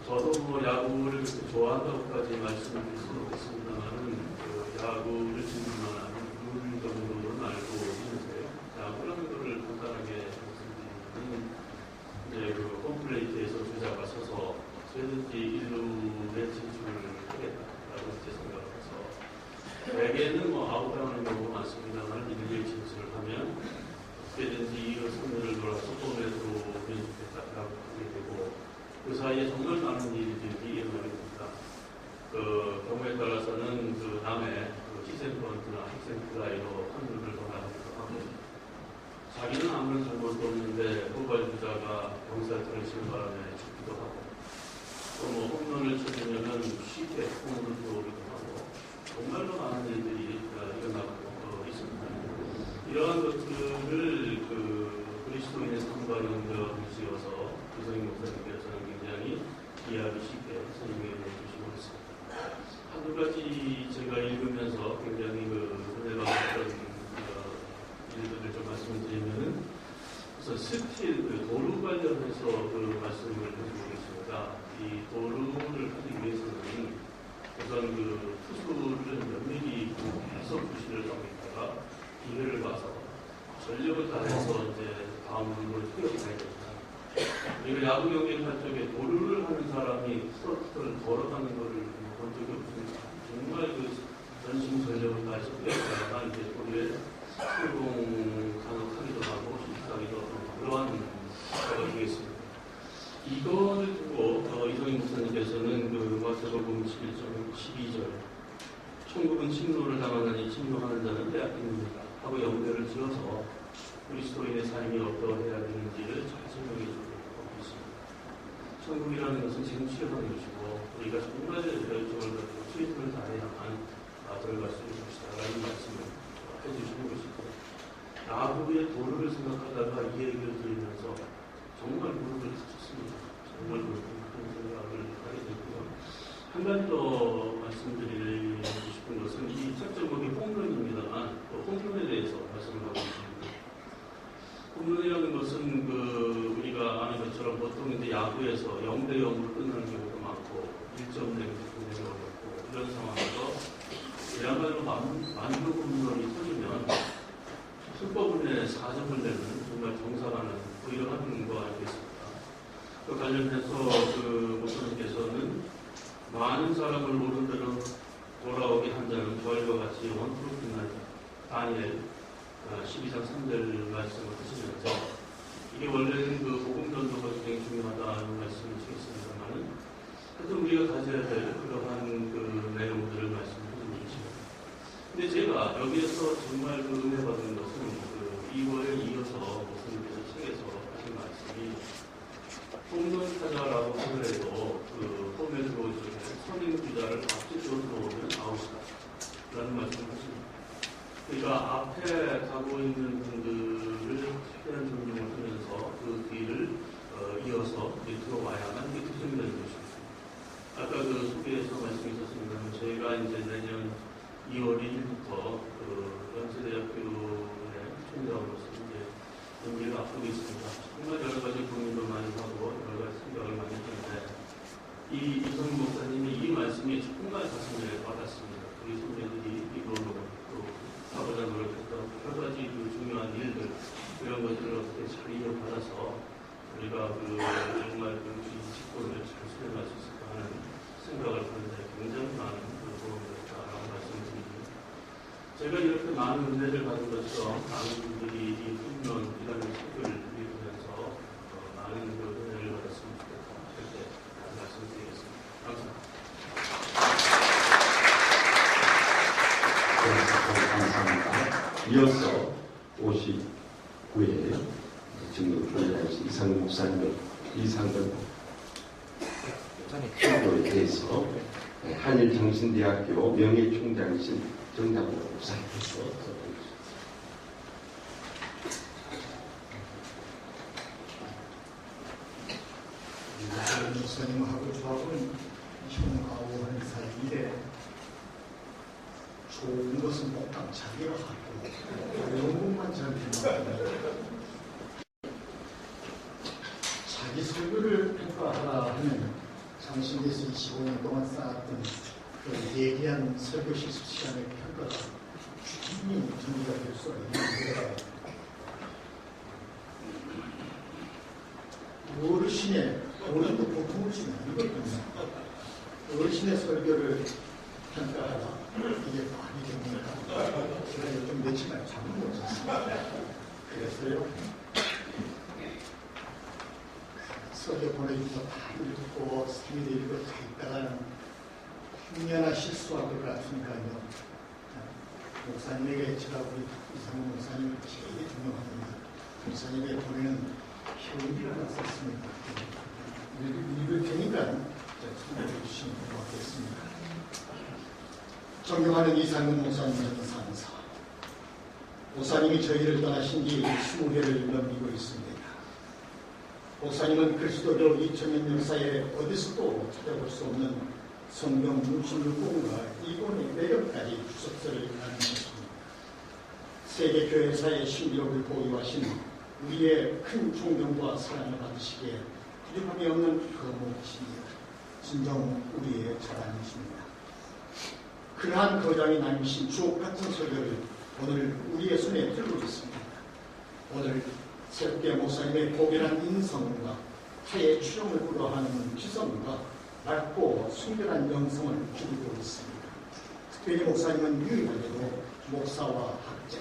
저도 뭐 야구를 그렇게 좋아한다고까지 말씀드릴 수는 없습니다만은 야구를 즐길 만한 룰 정도는 알고 있는데요. 야구라는 것을 간단하게 말씀드리면 이제 그 홈플레이트에서 주자가 서서 쇠든지 1루에 진출을 하겠다라고 이제 생각을 해서 대개는 뭐 아웃당하는 경우가 많습니다만 1루에 진출을 하면 쇠든지 2루 3루를 돌아서 홈에서 변수겠다라고 하게 되고 그 사이에 정말 많은 일들이 일어나게 됩니다. 그 경우에 따라서는 그 남의 희생번트나 희생플라이로 한루를 더 나가기도 하고 자기는 아무런 잘못도 없는데 후발주자가 병살타를 치는 바람에 죽기도 하고 또 뭐 홈런을 쳐주면은 쉽게 홈으로 들어오기도 하고 정말로 많은 일들이 일어나고 있습니다. 이러한 것들을 그리스도인의 삶과 연결을 지어서 이성희 목사님께서는 굉장히 이해하기 쉽게 설명해 주시고 있습니다. 한두 가지 제가 읽으면서 굉장히 은혜가 왔던 일들을 좀 말씀드리면은 우선 스틸 도루 관련해서 말씀을 해주고 있습니다. 이 도루를 하기 위해서는 우선 투수를 면밀히 계속 주시를 하고 있다가 기회를 봐서 전력을 다해서 이제 다음 걸 투여해야 됩니다. 그리고 야구 경기를 할 적에 도루를 하는 사람이 스타트를 걸어가는 것을 본 적이 없습니다. 정말 전심 전력을 다해서 투여해야만 이제 도루에 성공 가능하기도 하고 실패하기도 하고 그러한 작업이 되겠습니다. 이거를 두고 이성희 목사님께서는 그 마태복음 11장 12절 천국은 침노를 당하느니 침노하는 자는 빼앗깁니다 하고 연결을 지어서 그리스도인의 삶이 어떠해야 되는지를 잘 설명해 주고 있습니다. 천국이라는 것은 지금 취업하는 것이고 우리가 정말 열정을 갖고 최선을 다해야만 들어갈 수 있는 것이다 라는 말씀을 해주시는 것이고 야구의 도루를 생각하다가 이 얘기를 들으면서 정말 무릎을 쳤습니다. 정말 그런 생각을 하게 됐고요. 한 가지 더 말씀드리고 싶은 것은 이 첫 제목이 홈런입니다만 홈런에 대해서 말씀을 하고 있습니다. 홈런이라는 것은 우리가 아는 것처럼 보통 이제 야구에서 0대 0으로 끝나는 경우도 많고 1점 내고 경우도 많고 이런 상황에서 그야말로 만루 홈런이 터지면 슈퍼볼 내에 4점을 내는 정말 정사라는 이러한 거 알겠습니다. 그 관련해서 목사님께서는 많은 사람을 오른대로 돌아오게 한 자는 부활과 같이 원투로 끝나니 다니엘 12장 3절 말씀을 하시면서 이게 원래는 복음 전도가 굉장히 중요하다는 말씀을 드렸습니다만은 하여튼 우리가 가져야 될 그러한 내용들을 말씀을 드리십니다. 근데 제가 여기에서 정말 은혜 받은 것은 2월에 이어서 목사님께서 책에서 하신 말씀이 홈런 타자라고 하더라도 홈에 들어오기 전에 선임 주자를 앞뒤로 들어오면 아웃이다 라는 말씀을 하십니다. 그러니까 앞에 가고 있는 분들을 최대한 존중을 하면서 그 뒤를 이어서 들어와야만 이게 득점이 되는 것입니다. 아까 소개에서 말씀하셨습니다만 저희가 이제 내년 2월 1일부터 연세대학교의 총장으로서 이제 연기를 앞두고 있습니다. 정말 여러 가지 고민도 많이 하고 여러 가지 생각을 많이 했는데 이성희 목사님이 이 말씀이 정말 가슴에 와닿습니다. 우리 선배들이 이거로 하고자 노력했던 여러 가지 중요한 일들 이런 것들을 어떻게 잘 이어받아서 우리가 정말 이 직권을 잘 수행할 수 있을까 하는 생각을 하는데 굉장히 많은 도움이 됐다라고 말씀드립니다. 제가 이렇게 많은 은혜를 받은 것처럼 많은 분들이 이 홈런이라는 책을 읽으면서 많은 은혜를 받았으면 좋겠다 이렇게 말씀드리겠습니다. 감사합니다. 감사합니다. 이어서 59회 증거 교회하신 이상근 목사님의 이상근 교회에 대해서 한일정신대학교 명예총장이신 정답호 목사님께서 써보겠습니다. 목사님하고 저하고는 형하고 하는 사이인데 좋은 것은 못다 자기가 하고 어려운 것만 자기가 자기 설교를 평가하라 하면 장신대에서 25년 동안 쌓았던 그 예리한 설교 실습 시간의 평가가 충분히 정리가 될 수가 있는데 어르신의 본인도 보통 어르신이 아니거든요. 어르신의 설교를 평가하라. 이게 많이 됩니까? 제가 요즘 며칠 만에 잠을 못 잤습니다. 그래서요. 설교 보내주면서 다 읽고 3일에 읽고 다 있다가는 흉내나 실수할 것 같으니까요. 목사님에게 제가 우리 이상훈 목사님을 제일 존경합니다. 목사님에게 보내는 편지를 썼습니다. 읽을 테니까 참고해 주시면 고맙겠습니다. 존경하는 이상훈 목사님의 상사. 목사님이 저희를 떠나신 지 20회를 넘기고 있습니다. 목사님은 그리스도교 2000년 역사에 어디서도 찾아볼 수 없는 성경 66권과 이권의 매력까지 주석서를 나누셨습니다. 세계교회사의 신비록을 보유하신 우리의 큰 존경과 사랑을 받으시기에 부족함이 없는 거목이십니다. 진정 우리의 자랑이십니다. 그러한 거장이 남기신 주옥같은 설교를 오늘 우리의 손에 들고 있습니다. 오늘 새롭게 목사님의 고결한 인성과 타의 추종을 불허하는 지성과 맑고 순결한 영성을 기르고 있습니다. 특별히 목사님은 유일하게도 목사와 학자,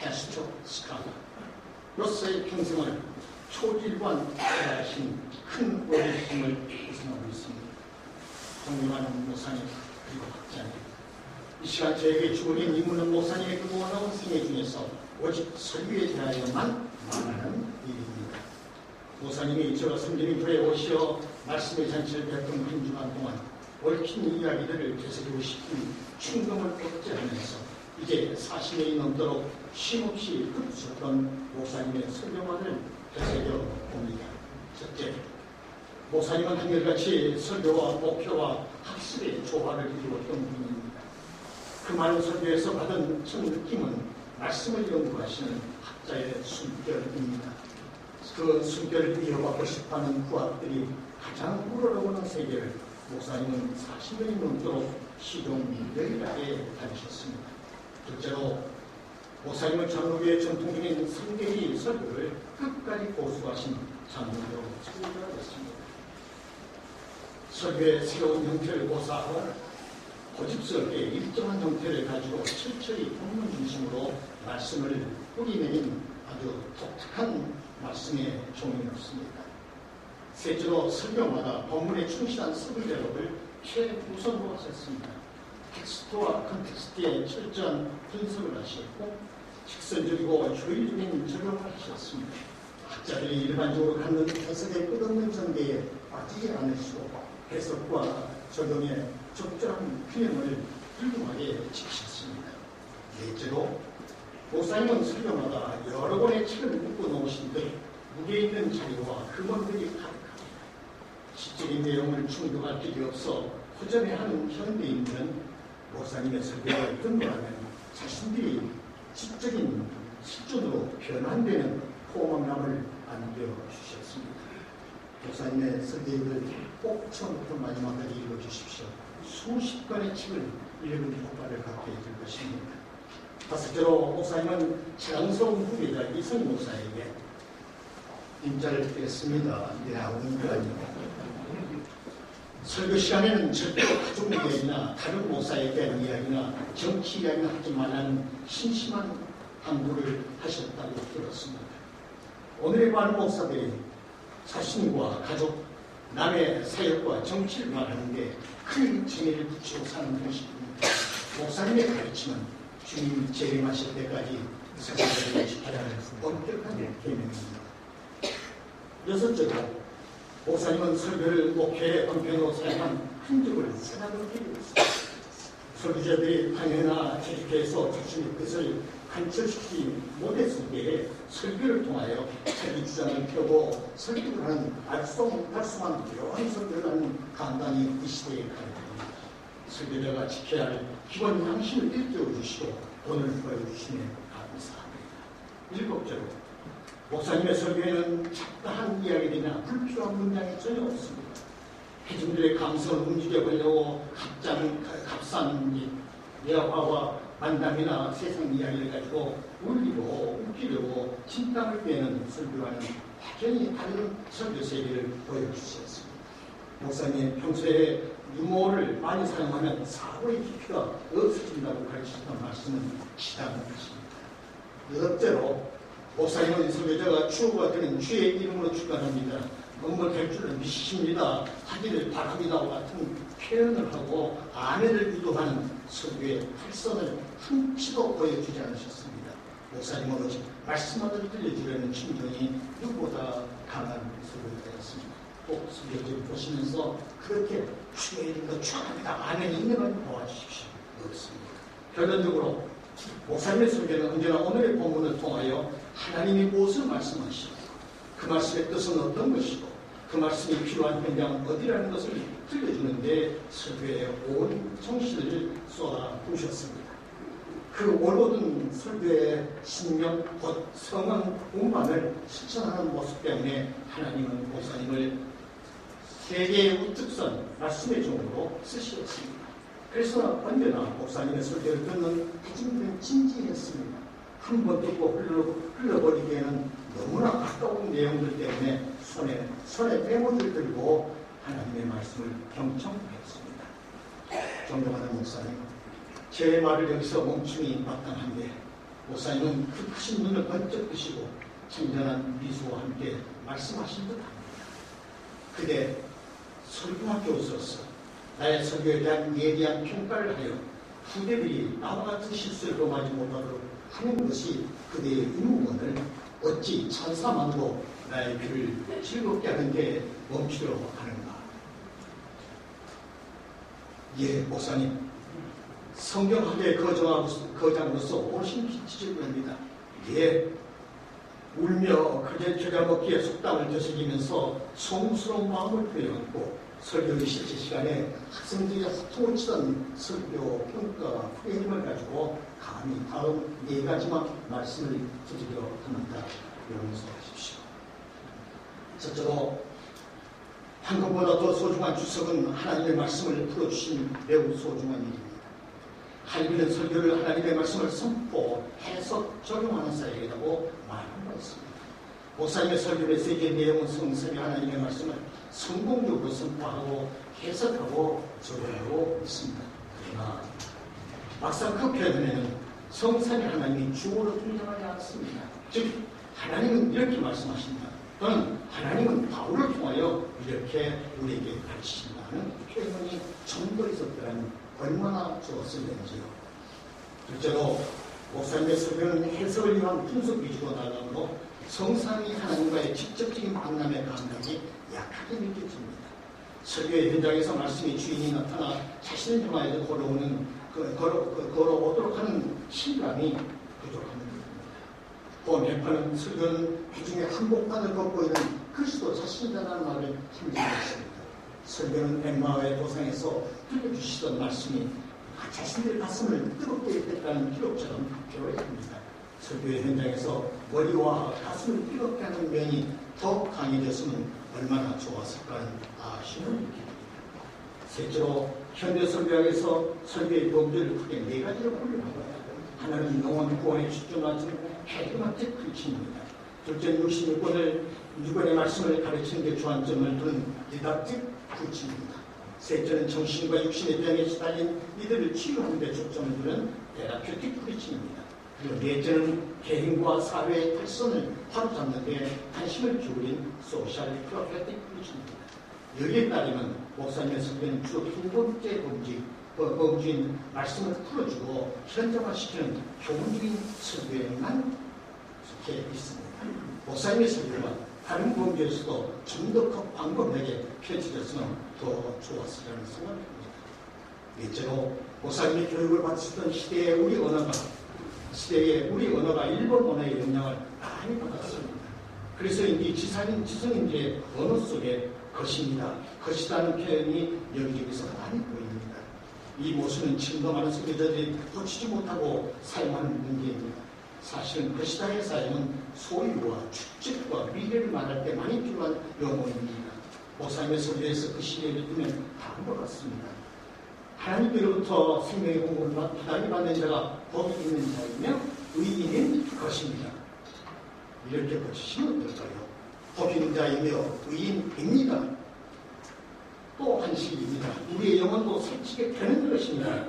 캐스트로 스칼라로서의 평생을 초질관하신 큰 어려움을 구성하고 있습니다. 존경하는 목사님 그리고 학자님, 이 시간 저에게 주어진 임무는 목사님의 그 놀라운 생애 중에서 오직 설교에 대하여만 말하는 일입니다. 목사님이 저와 성전이 불에 오시어 말씀의 잔치를 뵙던 한 주간 동안 얽힌 이야기들을 되새기고 싶은 충동을 억제하면서 이제 40년이 넘도록 쉼없이 흩으셨던 목사님의 설교만을 되새겨 봅니다. 첫째, 목사님은 한결같이 설교와 목표와 학습의 조화를 이루었던 분입니다. 그 많은 설교에서 받은 첫 느낌은 말씀을 연구하시는 학자의 숨결입니다. 그 숨결을 이어받고 싶어하는 구학들이 가장 우러러보는 세계를 목사님은 40년이 넘도록 시종일관하게 다니셨습니다. 둘째로 목사님은 장로교의 전통적인 성계리 설교를 끝까지 고수하신 장로교 최고자가 됐습니다. 설교의 새로운 형태를 고사하고 고집스럽게 일정한 형태를 가지고 철저히 본문 중심으로 말씀을 뿌리내린 아주 독특한 말씀의 종이었습니다. 셋째로 설교마다 본문에 충실한 설교 대목을 최우선으로 하셨습니다. 텍스트와 컨텍스트의 철저한 분석을 하셨고 직선적이고 효율적인 적용을 하셨습니다. 학자들이 일반적으로 갖는 해석의 끝없는 전개에 빠지지 않으시고 해석과 적용의 적절한 균형을 훌륭하게 지키셨습니다. 넷째로 목사님은 설교마다 여러 권의 책을 묶어 놓으신 듯 무게 있는 자료와 근원들이 가득합니다. 시적인 내용을 충족할 길이 없어 허전해하는 현대인들은 목사님의 설교를 듣는다면 자신들이 지적인 실존으로 변환되는 포만감을 안겨주셨습니다. 목사님의 설교를 꼭 처음부터 마지막까지 읽어주십시오. 수십 권의 책을 읽은 효과를 갖게 될 것입니다. 다섯째로 목사님은 자랑스러운 후배자 이성희 목사에게 인자를 드렸습니다. 내하고 인자입니다. 설교 시간에는 절대로 가족 이야기나 다른 목사에 대한 이야기나 정치 이야기나 하지 말라는 심심한 당부를 하셨다고 들었습니다. 오늘의 많은 목사들이 자신과 가족, 남의 사역과 정치를 말하는 게 큰 정의를 붙이고 사는 것입니다. 목사님의 가르침은 주님 재림하실 때까지 세상을 지키라는 엄격한 계명입니다. 여섯째로 목사님은 설교를 목회의 언변으로 사용한 흔적을 생각하게 되었습니다. 설교자들이 강연이나 재직회에서 자신의 뜻을 관철시키지 못했을 때에 설교를 통하여 자기 주장을 펴고 설득을 하는 달성한 묘한 설교를 하는 강단이 이 시대에 가능합니다. 설교자가 지켜야 할 기본 양심을 일깨워 주시고 돈을 보여주시며 감사합니다. 일곱째로 목사님의 설교에는 잡다한 이야기들이나 불필요한 문장이 전혀 없습니다. 회중들의 감성을 움직여보려고 값싼 예화와 만담이나 세상 이야기를 가지고 울리고 웃기려고 진땀을 빼는 설교와는 확연히 다른 설교 세계를 보여주셨습니다. 목사님 평소에 유머를 많이 사용하면 사고의 깊이가 없어진다고 가르치셨던 말씀은 지당한 것입니다. 여덟째로 목사님은 설교자가 추호가 되는 주의 이름으로 축간합니다. 될 줄은 믿습니다. 하기를 바랍니다와 같은 표현을 하고 아내를 유도하는 설교의 활선을 한치도 보여주지 않으셨습니다. 목사님은 오직 말씀만을 들려주려는 충동이 누구보다 강한 설교자였습니다. 꼭 설교를 보시면서 그렇게 주의 이름으로 축간합니다. 아내는 있는 도와주십시오. 그렇습니다. 결론적으로 목사님의 설교는 언제나 오늘의 본문을 통하여 하나님이 무엇을 말씀하시고 그 말씀의 뜻은 어떤 것이고 그 말씀이 필요한 현장은 어디라는 것을 들려주는데 설교에 온 정신을 쏟아부으셨습니다. 그 원로든 설교의 신명, 곧 성은 운반을 실천하는 모습 때문에 하나님은 목사님을 세계의 우측선 말씀의 종으로 쓰셨습니다. 그래서 언제나 목사님의 설교를 듣는 대중들은 진지했습니다. 한 번 듣고 흘러버리기에는 너무나 가까운 내용들 때문에 손에 메모를 들고 하나님의 말씀을 경청했습니다. 존경하는 목사님, 제 말을 여기서 멈춤이 마땅한데 목사님은 그 크신 눈을 번쩍 뜨시고 청정한 미소와 함께 말씀하신 듯 합니다. 그대 설교와 교수로서 나의 설교에 대한 예리한 평가를 하여 후대들이 나와 같은 실수를 범하지 못하도록 하는 것이 그대의 의무원을 어찌 천사만도 나의 귀를 즐겁게 하는 데 멈추려 하는가. 예, 목사님, 성경학의 거장으로서 오신 빛이십니다. 예, 울며 그대 겨자먹기에 속담을 되새기면서 성스러운 마음을 표현하고 설교의 실제 시간에 학생들이 소통을 치던 설교 평가 프레임을 가지고 감히 다음 4가지만 말씀을 드리려 합니다. 용서하십시오. 첫째로 한 것보다 더 소중한 주석은 하나님의 말씀을 풀어주신 매우 소중한 일입니다. 할비는 설교를 하나님의 말씀을 선포, 해석, 적용하는 사역이라고 말하는 바 있습니다. 목사님의 설교 메시지의 내용은 성삼위 하나님의 말씀을 성공적으로 선포하고 해석하고 적용하고 있습니다. 그러나 막상 그 표현에는 성삼위 하나님이 주어로 등장하지 않습니다. 즉 하나님은 이렇게 말씀하신다. 또는 하나님은 바울을 통하여 이렇게 우리에게 가르치신다는 표현이 전부 있었더라면 얼마나 좋았을는지요. 둘째로 목사님의 설교는 해석을 위한 분석 위주로 나가므로 성삼위 하나님과의 직접적인 만남의 감각이 약하게 느껴집니다. 설교의 현장에서 말씀의 주인이 나타나 자신을 향하여 걸어오도록 하는 신감이 부족합니다. 또 매파는 설교는 나중에 한복판을 걷고 있는 그리스도 자신이라는 말을 힘들었습니다. 설교는 엠마오의 도상에서 들려주시던 말씀이 자신들의 가슴을 뜨겁게 했다는 기록처럼 표현합니다. 설교의 현장에서 머리와 가슴을 뜨겁게 하는 면이 더 강해졌으면 얼마나 좋았을까 하는 아쉬움을 느낍니다. 셋째로 현대 설교학에서 설교의 범죄를 크게 4가지로 분류합니다. 하나는 영혼 구원에 집중하는 헤드마틱 프리칭입니다. 둘째는 66권의 말씀을 가르치는 데 주안점을 두는 디닥틱 프리칭입니다. 셋째는 정신과 육신의 병에 시달린 이들을 치유하는 데 초점을 두는 테라퓨틱 프리칭입니다. 그리고 넷째는 개인과 사회의 탈선을 바로잡는 데 관심을 기울인 소셜 프로페틱 프리칭입니다. 여기에 따르면 목사님의 설교는 주로 2번째 범주인 말씀을 풀어주고 현장화시키는 교훈적인 설교에만 속해 있습니다. 목사님의 설교가 다른 범주에서도 좀 더 광범위하게 펼쳐졌으면 더 좋았으리라는 생각을 합니다. 넷째로 목사님의 교육을 받으셨던 시대의 우리 언어가 일본 언어의 영향을 많이 받았습니다. 그래서인지 지성인지의 언어 속에 것입니다. 것이라는 표현이 여기저기서 많이 보입니다. 이 모습은 지금도 많은 설교자들이 고치지 못하고 사용하는 문제입니다. 사실은 것이다의 사용은 소유와 축적과 미래를 말할 때 많이 필요한 용어입니다. 목사님의 설교에서 그 시대를 두면 다른 것 같습니다. 하나님께로부터 생명의 공급을 부단히 받는 자가 복이 있는 자이며 의인인 것입니다. 이렇게 고치시면 어떨까요? 복 있는 자이며 의인입니다. 또 한식입니다. 우리의 영혼도 새치게 되는 것입니다.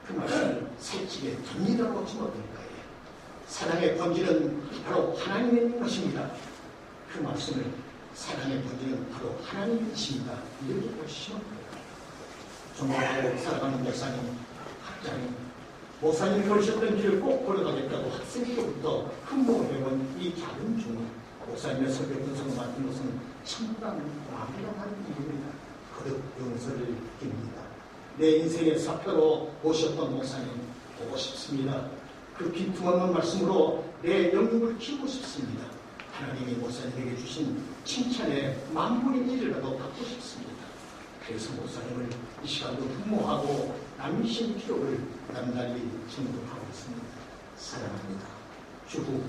그 말씀을 새치게 됩니다라고 치면 어떨까요? 사랑의 본질은 바로 하나님의 것입니다. 그 말씀을 사랑의 본질은 바로 하나님이십니다. 이렇게 보시면 됩니다. 존경하고 사랑하는 목사님, 학자님, 목사님이 걸으셨던 길을 꼭 걸어가겠다고 학생 때부터 흠모해온 이 작은 중은 목사님의 설교 분석을 맡은 것은 참담 완벽한 일입니다. 거듭 용서를 빕니다. 내 인생의 사표로 오셨던 목사님 보고 싶습니다. 그 빈틈없는 말씀으로 내 영육을 키우고 싶습니다. 하나님이 목사님에게 주신 칭찬의 만분의 1이라도 받고 싶습니다. 그래서 목사님을 이 시간도 흠모하고 남기신 기록을 남달리 증거하고 있습니다. 사랑합니다. 주후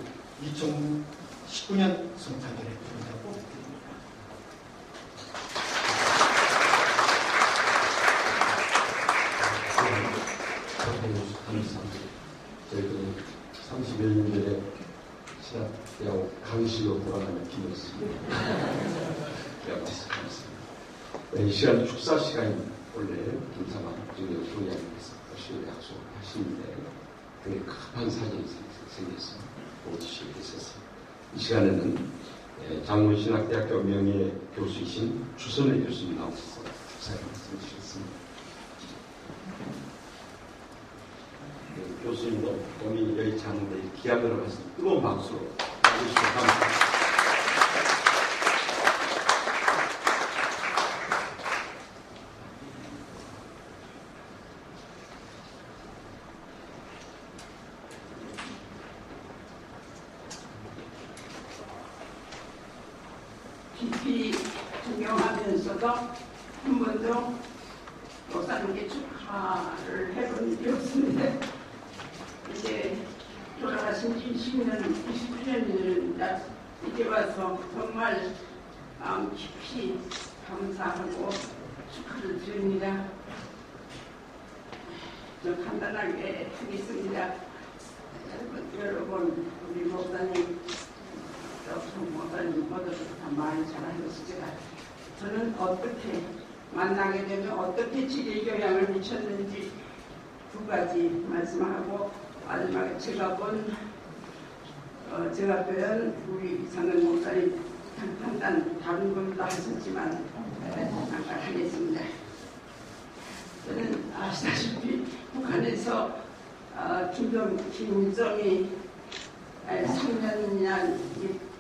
2019년 성탄절에 드린다고 드립니다. 저희들은 30여 년 전에 신학대학 강의실로 돌아가는 김이었습니다. 이 시간 축사 시간이 원래 김사만 중요 총회장님께서 오실 약속을 하시는데 굉장히 급한 사진이 생겨서 보여주시게 됐었어요. 이 시간에는 장문신학대학교 명예 교수이신 주선혜 교수님 나오셔서 사회 말씀 주셨습니다. 교수님도 도민 여의창대 기합 들어가서 뜨거운 박수로 해주시면 감사합니다. 깊이 존경하면서도 한 번도 목사님께 축하를 해본 적이 없습니다. 이제 돌아가신 지 20년, 28년입니다. 이제 와서 정말 마음 깊이 감사하고 축하를 드립니다. 좀 간단하게 하겠습니다. 여러분, 우리 목사님, 목사님 모두 다 많이 잘하셨으니까 저는 어떻게 만나게 되면 어떻게 지리 교양을 미쳤는지 두 가지 말씀하고 마지막에 제가 본 우리 이상은 목사님 간단 다른 분도 하셨지만 잠깐 하겠습니다. 저는 아시다시피 북한에서 김정이 3년이나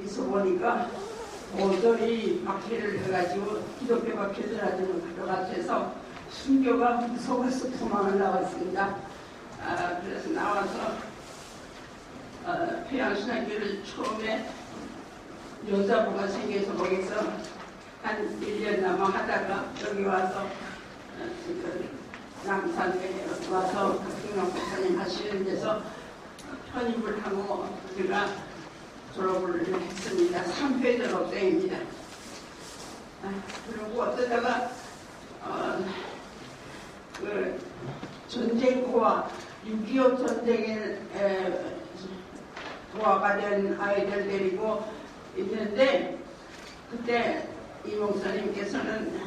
있어 보니까 모조리 박해를 해가지고 기독교 박해를 하는 것 같아서 순교가 무서워서 도망을 나왔습니다. 그래서 나와서 평양신학교를 처음에 여자부가 생겨서 거기서 한 1년 남아 하다가 여기 와서 남산에 와서 박승영 목사님 하시는 데서 편입을 하고 우리가 졸업을 했습니다. 3회 졸업생입니다. 그리고 어쩌다가 그 전쟁과 6.25 전쟁에 도화가 된 아이들 데리고 있는데 그때 이 목사님께서는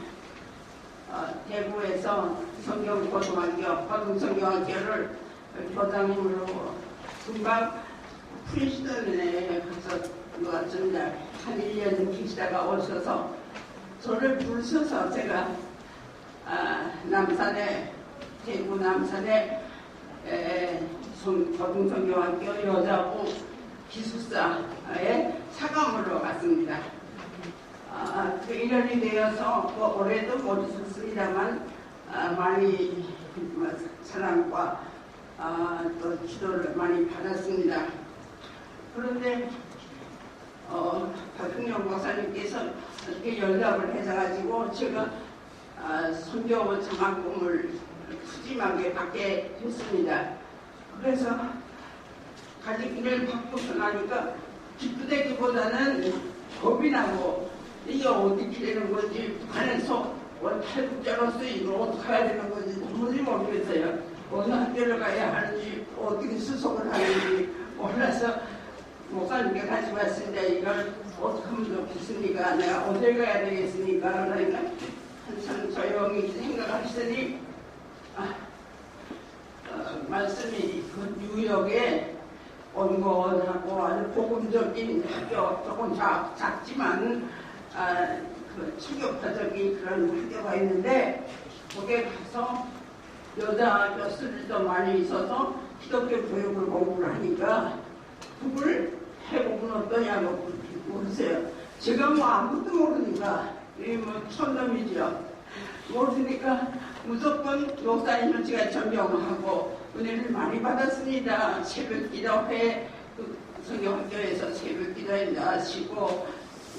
대구에서 고등성경학교를 교장님으로 금방 프린스턴에 가서 왔습니다. 한 1년 계시다가 오셔서 저를 부르셔서 제가 남산에 대구 남산에 고등성경학교 여자부 기숙사에 사감으로 갔습니다. 그 1년이 되어서 올해도 못 있었습니다만 많이 사랑과 또 기도를 많이 받았습니다. 그런데 박흥영 목사님께서 이렇게 연락을 해서가지고 제가 선교 장학금을 푸짐하게 받게 됐습니다. 그래서 가족들을 받고 나니까 기쁘다기보다는 겁이 나고 이게 어떻게 되는 건지 북한에서 탈북자로서 이거 어떻게 해야 되는 건지 도무지 모르겠어요. 어느 학교를 가야 하는지 어떻게 수속을 하는지 몰라서 목사님께 같이 왔습니다. 이걸 어떻게 하면 좋겠습니까? 내가 어딜 가야 되겠습니까? 그러니까 한참 조용히 생각하시더니 말씀이 그 뉴욕에 온건하고 아주 복음적인 학교 조금 작지만 그 충격파적인 그런 학교가 있는데 거기에 가서 여자 교수들도 많이 있어서 기독교 교육을 공부를 하니까 그걸 해보면 어떠냐고 물으세요. 제가 뭐 아무것도 모르니까 이 뭐 촌놈이죠. 모르니까 무조건 목사님을 제가 존경하고 은혜를 많이 받았습니다. 새벽 기도회 그 성경학교에서 새벽 기도에 나가시고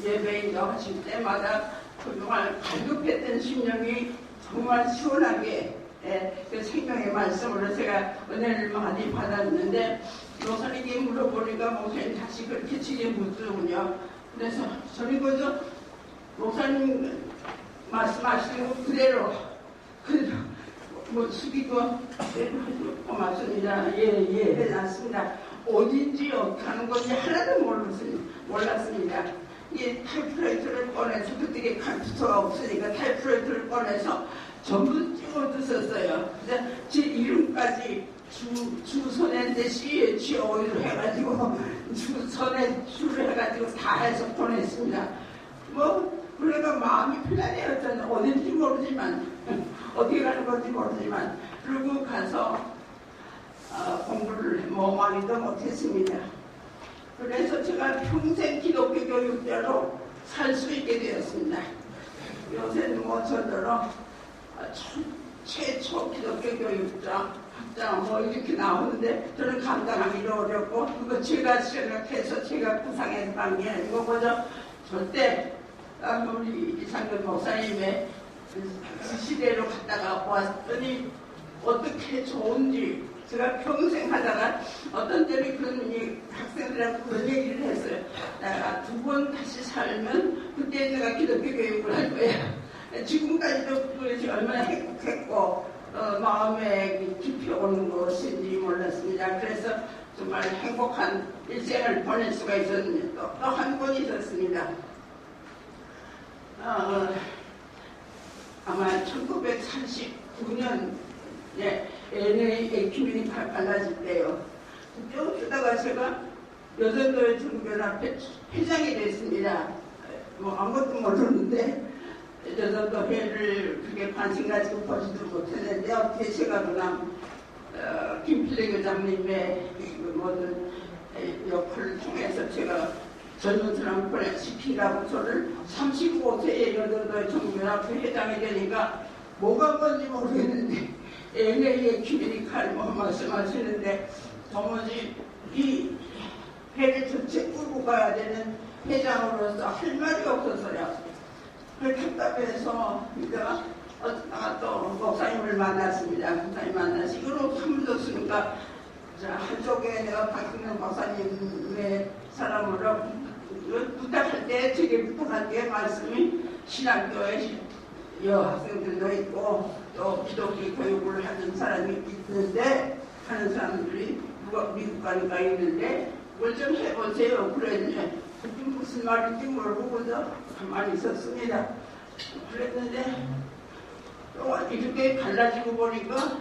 예배인도 하실 때마다 그동안 갈급했던 심령이 정말 시원하게 그 생명의 말씀으로 제가 은혜를 많이 받았는데 목사님께 물어보니까 목사님 다시 그렇게 지게 묻더군요. 그래서 저는 그저 목사님 말씀하시는 거 그대로 뭐 숙이고 고맙습니다. 예, 해놨습니다. 어딘지 어떻게 하는 건지 하나도 몰랐습니다. 이 타이프라이터를 꺼내서 그때 컴퓨터가 없으니까 타이프라이터를 꺼내서 전부 찍어주셨어요. 그래서 제 이름까지 주선했는데 CHO로 해가지고 주선에 주를 해가지고 다 해서 보냈습니다. 그러니까 마음이 편안해요. 저는 어딘지 모르지만 어디 가는 건지 모르지만 그리고 가서 공부를 많이도 못했습니다. 그래서 제가 평생 기독교 교육자로 살 수 있게 되었습니다. 요새는 저더러 최초 기독교 교육자 학자 이렇게 나오는데 저는 감당하기도 어렵고 그거 제가 생각해서 제가 구상해서 간 게 아니고 그저 절대 우리 이상근 목사님의 그 시대로 갔다가 왔더니 어떻게 좋은지 제가 평생 하다가 어떤 때는 그런 학생들하고 그런 얘기를 했어요. 내가 2번 다시 살면 그때 내가 기독교 교육을 할 거야. 지금까지도 그것이 얼마나 행복했고 마음에 깊이 오는 것인지 몰랐습니다. 그래서 정말 행복한 일생을 보낼 수가 있었는데 또 한 번 있었습니다. 아마 1939년 NA 에큐메니칼 갈라질 때요. 그때 어쩌다가 제가 여전도의 전교연합회 회장이 됐습니다. 아무것도 모르는데 여전도 회를 그렇게 관심 가지고 보지도 못했는데 어떻게 제가 그냥 김필래 교장님의 모든 역할을 통해서 제가 젊은 사람 보내시키라고 저를 35세에 여전도의 전교연합회 회장이 되니까 뭐가 뭔지 모르겠는데 NA의 기밀이칼 말씀하시는데 도무지 이 회를 전체 끌고 가야 되는 회장으로서 할 말이 없어서요. 그렇게 답답해서 내가 어쩌다가 또 목사님을 만났습니다. 목사님 만나서 이거로 한번 줬으니까 한쪽에 내가 박승현 목사님의 사람으로 부탁할 때 제게 부탁할 때 말씀이 신학교에 여학생들도 있고 또 기독교 교육을 하는 사람이 있는데 하는 사람들이 미국 가니까 있는데 그걸 좀 해보세요. 그랬는데 그게 무슨 말인지 모르고 그저 가만히 있었습니다. 그랬는데 또 이렇게 갈라지고 보니까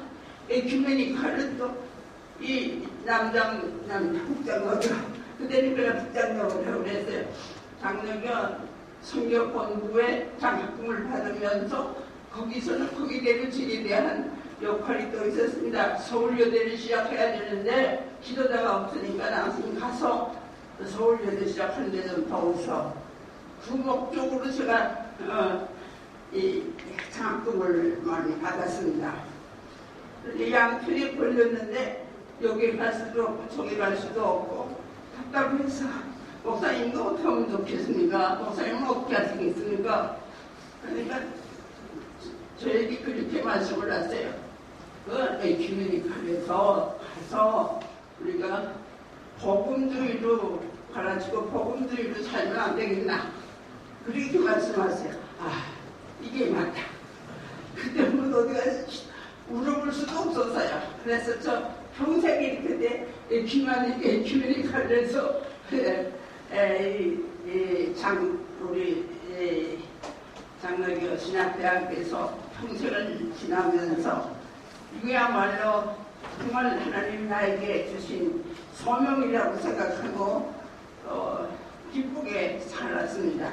에큐메니칼은 또 이 국장역이요. 그때는 그냥 국장역이라고 그랬어요. 장로교 성경본부에 장학금을 받으면서 거기서는 거기대로 지에 대한 역할이 또 있었습니다. 서울여대를 시작해야 되는데 지도자가 없으니까 나중에 가서 서울여대 시작하는 데 좀 도우서 그 목적으로 제가 이 장학금을 많이 받았습니다. 그런데 양편이 걸렸는데 여기 갈 수도 없고 저기 갈 수도 없고 답답해서 목사님도 어떻게 하면 좋겠습니까? 목사님은 어떻게 하시겠습니까? 그러니까 저에게 그렇게 말씀을 하세요. 그 에큐메니칼에서 가서 우리가 복음주의로 가르치고 복음주의로 살면 안 되겠나? 그렇게 말씀하세요. 이게 맞다. 그때는 어디 가서 물어볼 수도 없었어요. 그래서 저 평생 이렇게 돼 에큐메니칼에서 우리 장로교 신학대학에서 평생을 지나면서 이거야말로 정말 하나님 나에게 주신 소명이라고 생각하고 기쁘게 살았습니다.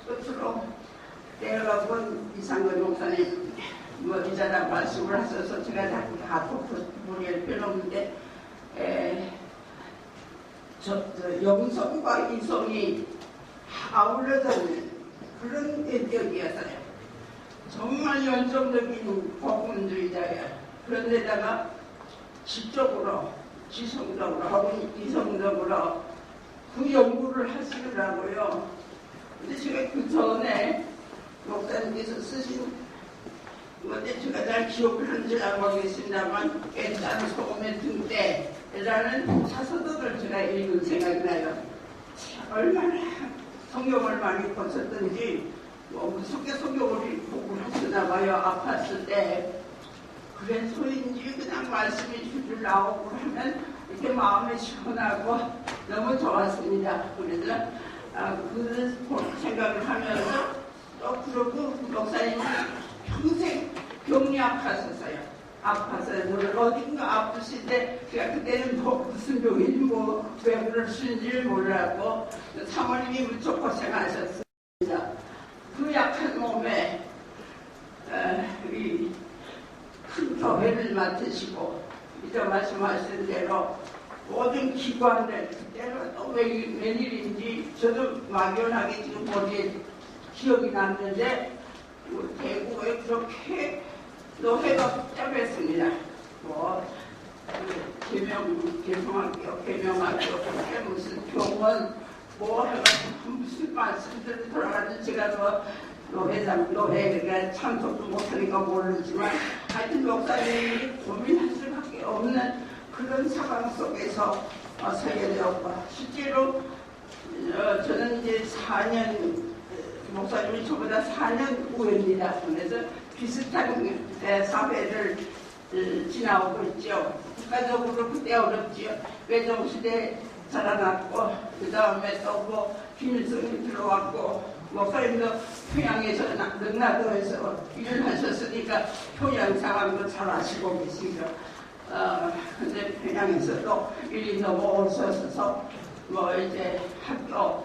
끝으로 내가 본 이상근 목사님 이자다 말씀을 하셔서 제가 다 덮어버릴 필요 없는데 영성과 이성이 아울러지는 그런 인격이었어요. 정말 열정적인 복음주의자예요. 그런데다가 지적으로, 지성적으로 혹은 이성적으로 그 연구를 하시더라고요. 근데 제가 그 전에 목사님께서 쓰신 건데 제가 잘 기억을 하는지 안 모르겠습니다만 깨끗한 소금의 등대라는 사서들을 제가 읽은 생각이 나요. 얼마나 성경을 많이 보셨던지 무섭게 성경을 공부를 하시나 봐요. 아팠을 때 그래서인지 그냥 말씀이 줄줄 나오고 하면 이렇게 마음이 시원하고 너무 좋았습니다. 그래서 그 생각을 하면서 또 그러고 목사님이 평생 병약하셨어요. 아파서 늘 어딘가 아프신데 제가 그때는 뭐 무슨 병인지 왜 그러시는지 몰랐고 사모님이 무척 고생하셨습니다. 그 약한 몸에 이 큰 교회를 맡으시고 이제 말씀하신 대로 모든 기관들 그때는 또 웬일인지 저도 막연하게 지금 머리에 기억이 났는데 대구에 그렇게 노회가 복잡했습니다. 개명학교, 그때 무슨 병원, 해가지고 무슨 말씀들이 돌아가는지 제가 노회가 참석도 못하니까 모르지만 하여튼 목사님이 고민할 수밖에 없는 그런 상황 속에서 서게 되었고 실제로 저는 이제 4년 목사님이 저보다 4년 후입니다. 그래서 비슷한 사회를 지나오고 있죠. 국가적으로 그때 어렵지요. 외정시대 자라났고 그 다음에 또 김일성이 들어왔고 목사님도 평양에서 능라도에서 일을 하셨으니까 평양 상황도 잘 아시고 계시죠. 근데 평양에서도 일이 너무 없어서 이제 학교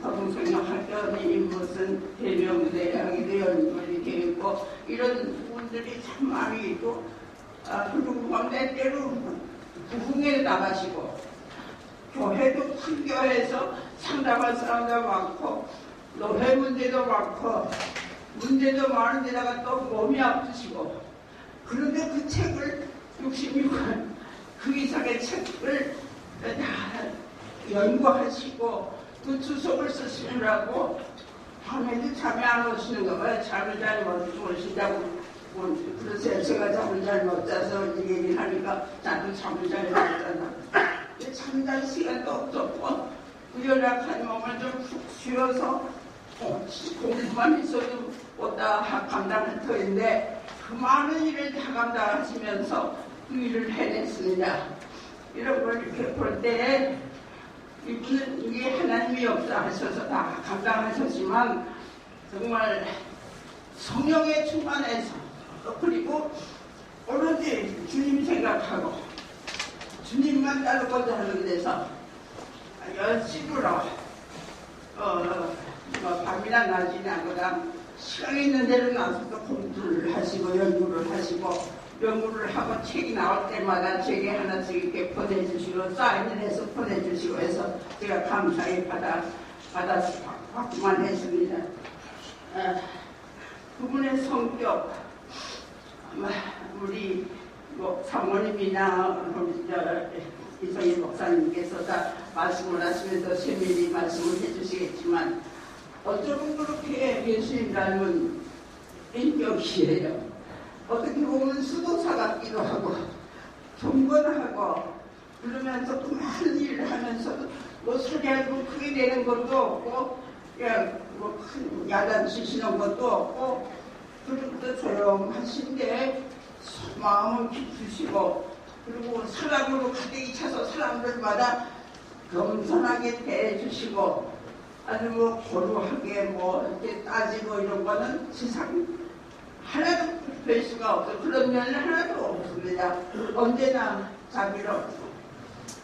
동성형 학교니 무슨 대명대학에도 연구이 되어 있고 이런 분들이 참 많이 있고 그리고 때때로 부흥에 나가시고 교회도 큰 교회에서 상담할 사람도 많고 노회 문제도 많고 문제도 많은데다가 또 몸이 아프시고 그런데 그 책을 66권 그 이상의 책을 다 연구하시고 그 주석을 쓰시느라고 밤에도 잠이 안 오시는 거 봐요. 잠을 잘 못 주무신다고 그러세요. 제가 잠을 잘 못 자서 얘기를 하니까 나도 잠을 잘 못 자나. 잠잘 시간도 없었고 연약한 몸을 좀 푹 쉬어서 공부만 있어도 못다 감당할 터인데 그 많은 일을 다 감당하시면서 그 일을 해냈습니다. 이런 걸 이렇게 볼 때 이분은 이게 하나님이 역사하셔서 다 감당하셨지만 정말 성령에 충만해서 그리고 오로지 주님 생각하고 주님만 따르고자 하는 데서 열심으로 밤이나 낮이나 그다음 시간 있는 대로 나서도 공부를 하시고 연구를 하고 책이 나올 때마다 제게 하나씩 이렇게 보내주시고 사인을 해서 보내주시고 해서 제가 감사히 받기만 했습니다. 그분의 성격 우리 사모님이나 이성희 목사님께서 다 말씀을 하시면서 세밀히 말씀을 해주시겠지만 어쩌면 그렇게 예수님 닮은 인격이에요. 어떻게 보면 수도사 같기도 하고 경건하고 그러면서 그 많은 일을 하면서도 소리하고 크게 내는 것도 없고 그냥 큰 야단 치시는 것도 없고 그리고 조용하신데 마음은 깊으시고 그리고 사랑으로 가득히 차서 사람들마다 겸손하게 대해주시고 아주 고루하게 이렇게 따지고 이런 거는 세상 하나도 별 수가 없어. 그런 면은 하나도 없습니다. 언제나 자비롭고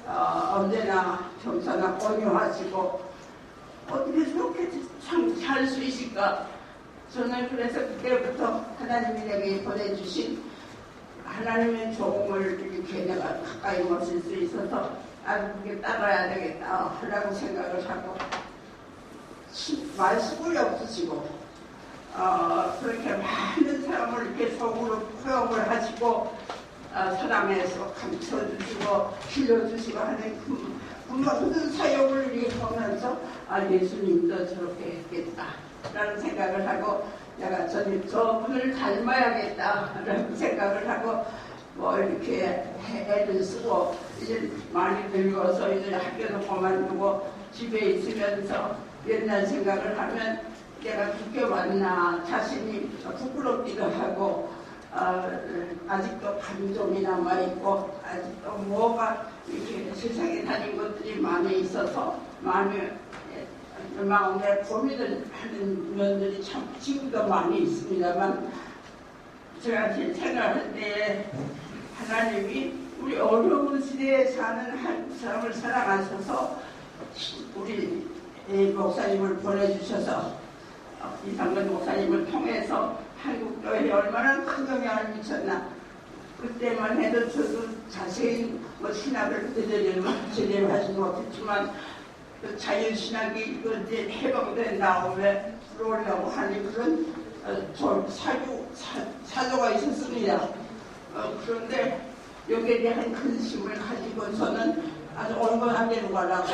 언제나 겸손하고 온유하시고 어떻게 저렇게 참 살 수 있을까? 저는 그래서 그때부터 하나님이 내게 보내주신 하나님의 종을 이렇게 내가 가까이 모실 수 있어서 나도 그게 따라야 되겠다 하라고 생각을 하고 말수가 없으시고 그렇게 많은 사람을 이렇게 속으로 포용을 하시고 사랑해서 감춰주시고 길러주시고 하는 그 모든 사역을 이렇게 보면서 예수님도 저렇게 했겠다라는 생각을 하고 내가 저분을 닮아야겠다라는 생각을 하고 이렇게 애를 쓰고 이제 많이 늙어서 이제 학교도 그만두고 집에 있으면서 옛날 생각을 하면 내가 그렇게 왔나 자신이 부끄럽기도 하고 아직도 감정이 남아있고 아직도 뭐가 이렇게 세상에 다닌 것들이 많이 있어서 마음에 고민을 하는 면들이 참 지금도 많이 있습니다만 제가 생각할 때 하나님이 우리 어려운 시대에 사는 한국 사람을 사랑하셔서 우리 목사님을 보내주셔서 이상근 목사님을 통해서 한국교회에 얼마나 큰 영향을 미쳤나. 그때만 해도 저도 자세히 신학을 제대로 하지 못했지만 자유신학이 이제 해방된 다음에 들어오려고 하는 그런 사조가 있었습니다. 그런데 여기에 대한 근심을 가지고 저는 아주 온건한 대로 가라고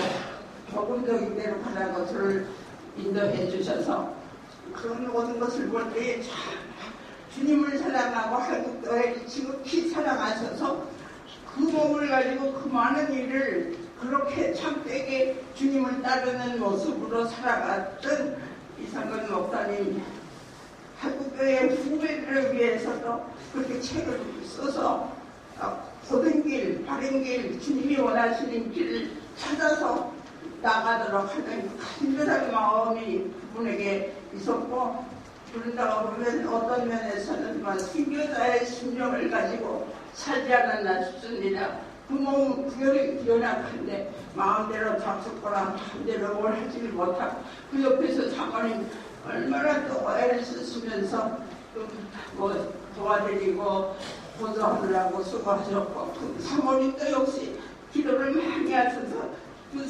복음적인 대로 가라고 저를 인도해 주셔서 그런 모든 것을 볼 때에 주님을 사랑하고 한국교회를 지극히 사랑하셔서 그 몸을 가지고 그 많은 일을 그렇게 참되게 주님을 따르는 모습으로 살아갔던 이상근 목사님, 한국교회 후배들을 위해서도 그렇게 책을 써서 고든 길, 바른 길, 주님이 원하시는 길을 찾아서 나가도록 하는 간절한 마음이 그분에게 있었고, 그런다고 보면 어떤 면에서는 순교자의 심령을 가지고 살지 않았나 싶습니다. 그 몸은 연약한데 마음대로 잡숫거나 마음대로 뭘 하지를 못하고 그 옆에서 사모님 얼마나 또 애를 쓰시면서 도와드리고 보도하느라고 수고하셨고, 그 사모님도 역시 기도를 많이 하셔서 그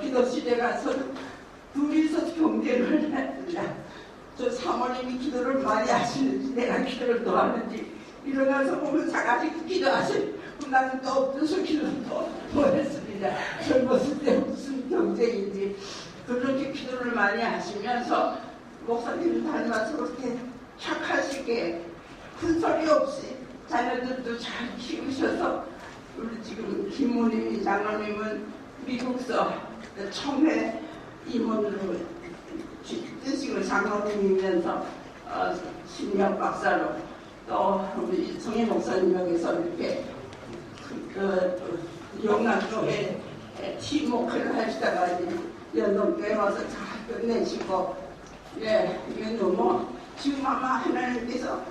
기도실에 가서 둘이서 경쟁을 했습니다. 저 사모님이 기도를 많이 하시는지 내가 기도를 더 하는지 일어나서 보면 자가지고 기도하시고 나는 또 없어서 기도를 더 했습니다. 젊었을 때 무슨 경쟁인지 그렇게 기도를 많이 하시면서 목사님을 닮아서 그렇게 착하시게 큰 소리 없이 자녀들도 잘 키우셔서 우리 지금 김모님 장로님은 미국서 청회 임원으로 뜨시고 장로님이면서 심리학 박사로 또 우리 성혜 목사님 여기서 이렇게 영락교회 팀 목회를 하시다가 연동교회 와서 잘 끝내시고, 이건 너무 지금 아마 하나님께서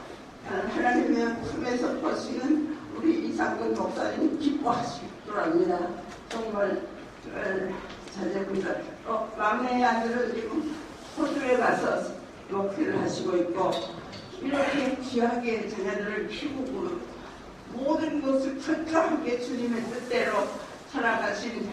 하나님의 품에서 보시는 우리 이상근 목사님 기뻐하실 줄 압니다. 정말 자제분들 막내 아들은 지금 호주에 가서 목회를 하시고 있고, 이렇게 귀하게 자녀들을 키우고 모든 것을 철저하게 주님의 뜻대로 살아가신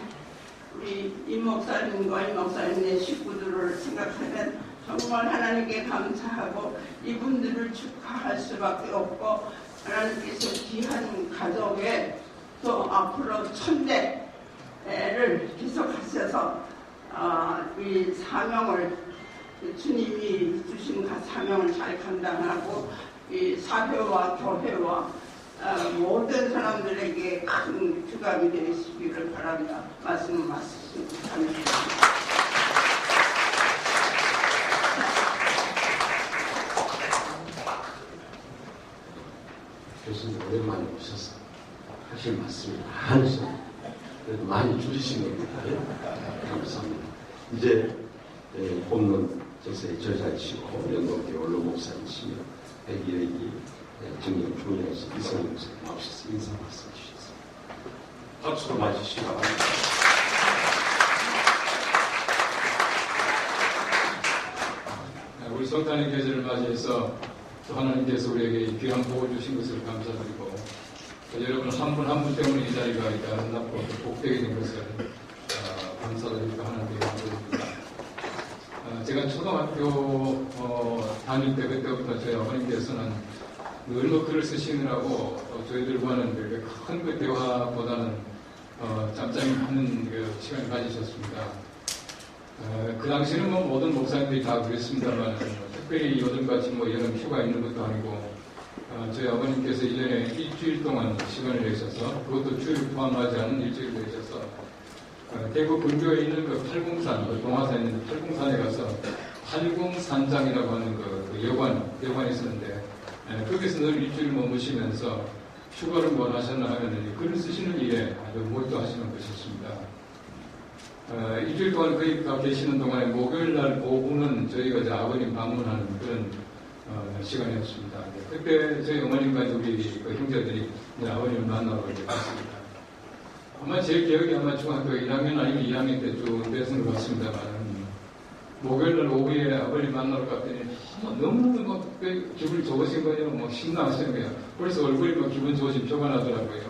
우리 임 목사님과 임 목사님의 식구들을 생각하면 정말 하나님께 감사하고 이분들을 축하할 수밖에 없고, 하나님께서 귀한 가족에 또 앞으로 1000대를 계속하셔서 이 사명을 주님이 주신 사명을 잘 감당하고 이 사회와 교회와 모든 사람들에게 큰 주감이 되시기를 바랍니다. 말씀을 마치겠습니다. 교수님 오랜만에 오셔서 하실 말씀이 많으셔. 그래도 많이 줄이신 겁니다. 감사합니다. 이제 본론 저서의 저자이시고 연동교회 원로 목사이시며 백일기 정령 총회에서 이성희 목사님 나오셔서 인사 말씀 주셨습니다. 박수로 맞으시기 바랍니다. 우리 성탄의 계절을 맞이해서 또 하나님께서 우리에게 귀한 복을 주신 것을 감사드리고, 여러분 한 분 한 분 때문에 이 자리가 이렇게 아름답고 복되게 된 것을 감사드리고 하나님께 감사드립니다. 제가 초등학교 다닐 때 그때부터 저희 아버님께서는 늘 글을 쓰시느라고 저희들과는 그렇게 큰 그 대화보다는 짬짬이 하는 그 시간을 가지셨습니다. 그 당시에는 모든 목사님들이 다 그랬습니다만, 특별히 요즘같이 여름 휴가 있는 것도 아니고, 저희 아버님께서 1년에 일주일 동안 시간을 내셔서, 그것도 주일 포함하지 않은 일주일을 내셔서, 대구 근교에 있는 그 팔공산, 동화산에 있는 팔공산에 가서 팔공산장이라고 하는 그 여관이 있었는데, 거기서 늘 일주일 머무시면서 휴가를 뭘 하셨나 하면 글을 쓰시는 일에 아주 몰두하시는 것이었습니다. 일주일 동안 거기 계시는 동안에 목요일 날 오후는 저희가 이제 아버님 방문하는 그런 시간이었습니다. 그때 저희 어머님과 우리 그 형제들이 아버님을 만나러 이제 갔습니다. 아마 제 기억이 아마 중학교 1학년 아니면 2학년 때쯤 됐은 것 같습니다만, 목요일날 오후에 아버님 만나러 갔더니 너무너무 막 기분이 좋으신 거예요. 뭐 신나하시는 거예요. 그래서 얼굴이 막 기분 좋으신 표가 나더라고요.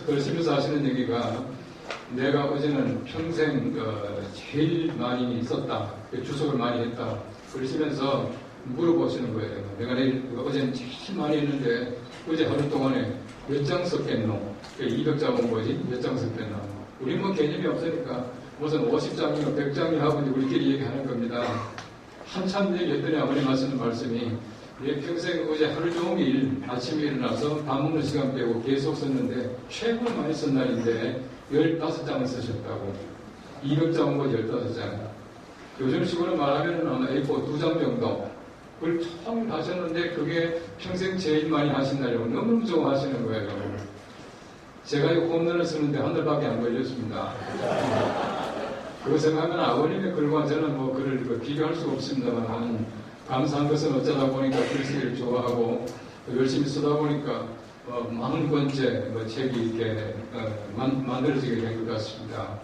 그러시면서 하시는 얘기가, 내가 어제는 평생 제일 많이 썼다, 주석을 많이 했다, 그러시면서 물어보시는 거예요. 내가 내일 어제는 제일 많이 했는데 어제 하루 동안에 몇 장 썼겠노? 200장 온 거지? 몇 장 썼겠노? 우리 뭐 개념이 없으니까 무슨 50장이나 100장이 하고 이제 우리끼리 얘기하는 겁니다. 한참 얘기했더니 아버님 하시는 말씀이, 내 평생 어제 하루 종일 아침에 일어나서 밥 먹는 시간 빼고 계속 썼는데 최고 많이 쓴 날인데 15장을 쓰셨다고. 200장 온 거 15장. 요즘식으로 말하면 아마 A4 2장 정도. 그걸 처음 하셨는데 그게 평생 제일 많이 하신 날이고 너무 좋아하시는 거예요. 제가 이 홈런을 쓰는데 한 달밖에 안 걸렸습니다. 그거 생각하면 아버님의 글과 저는 뭐 글을 비교할 수가 없습니다만, 감사한 것은 어쩌다 보니까 글 쓰기를 좋아하고 열심히 쓰다 보니까 40권째 책이 이렇게 만들어지게 된 것 같습니다.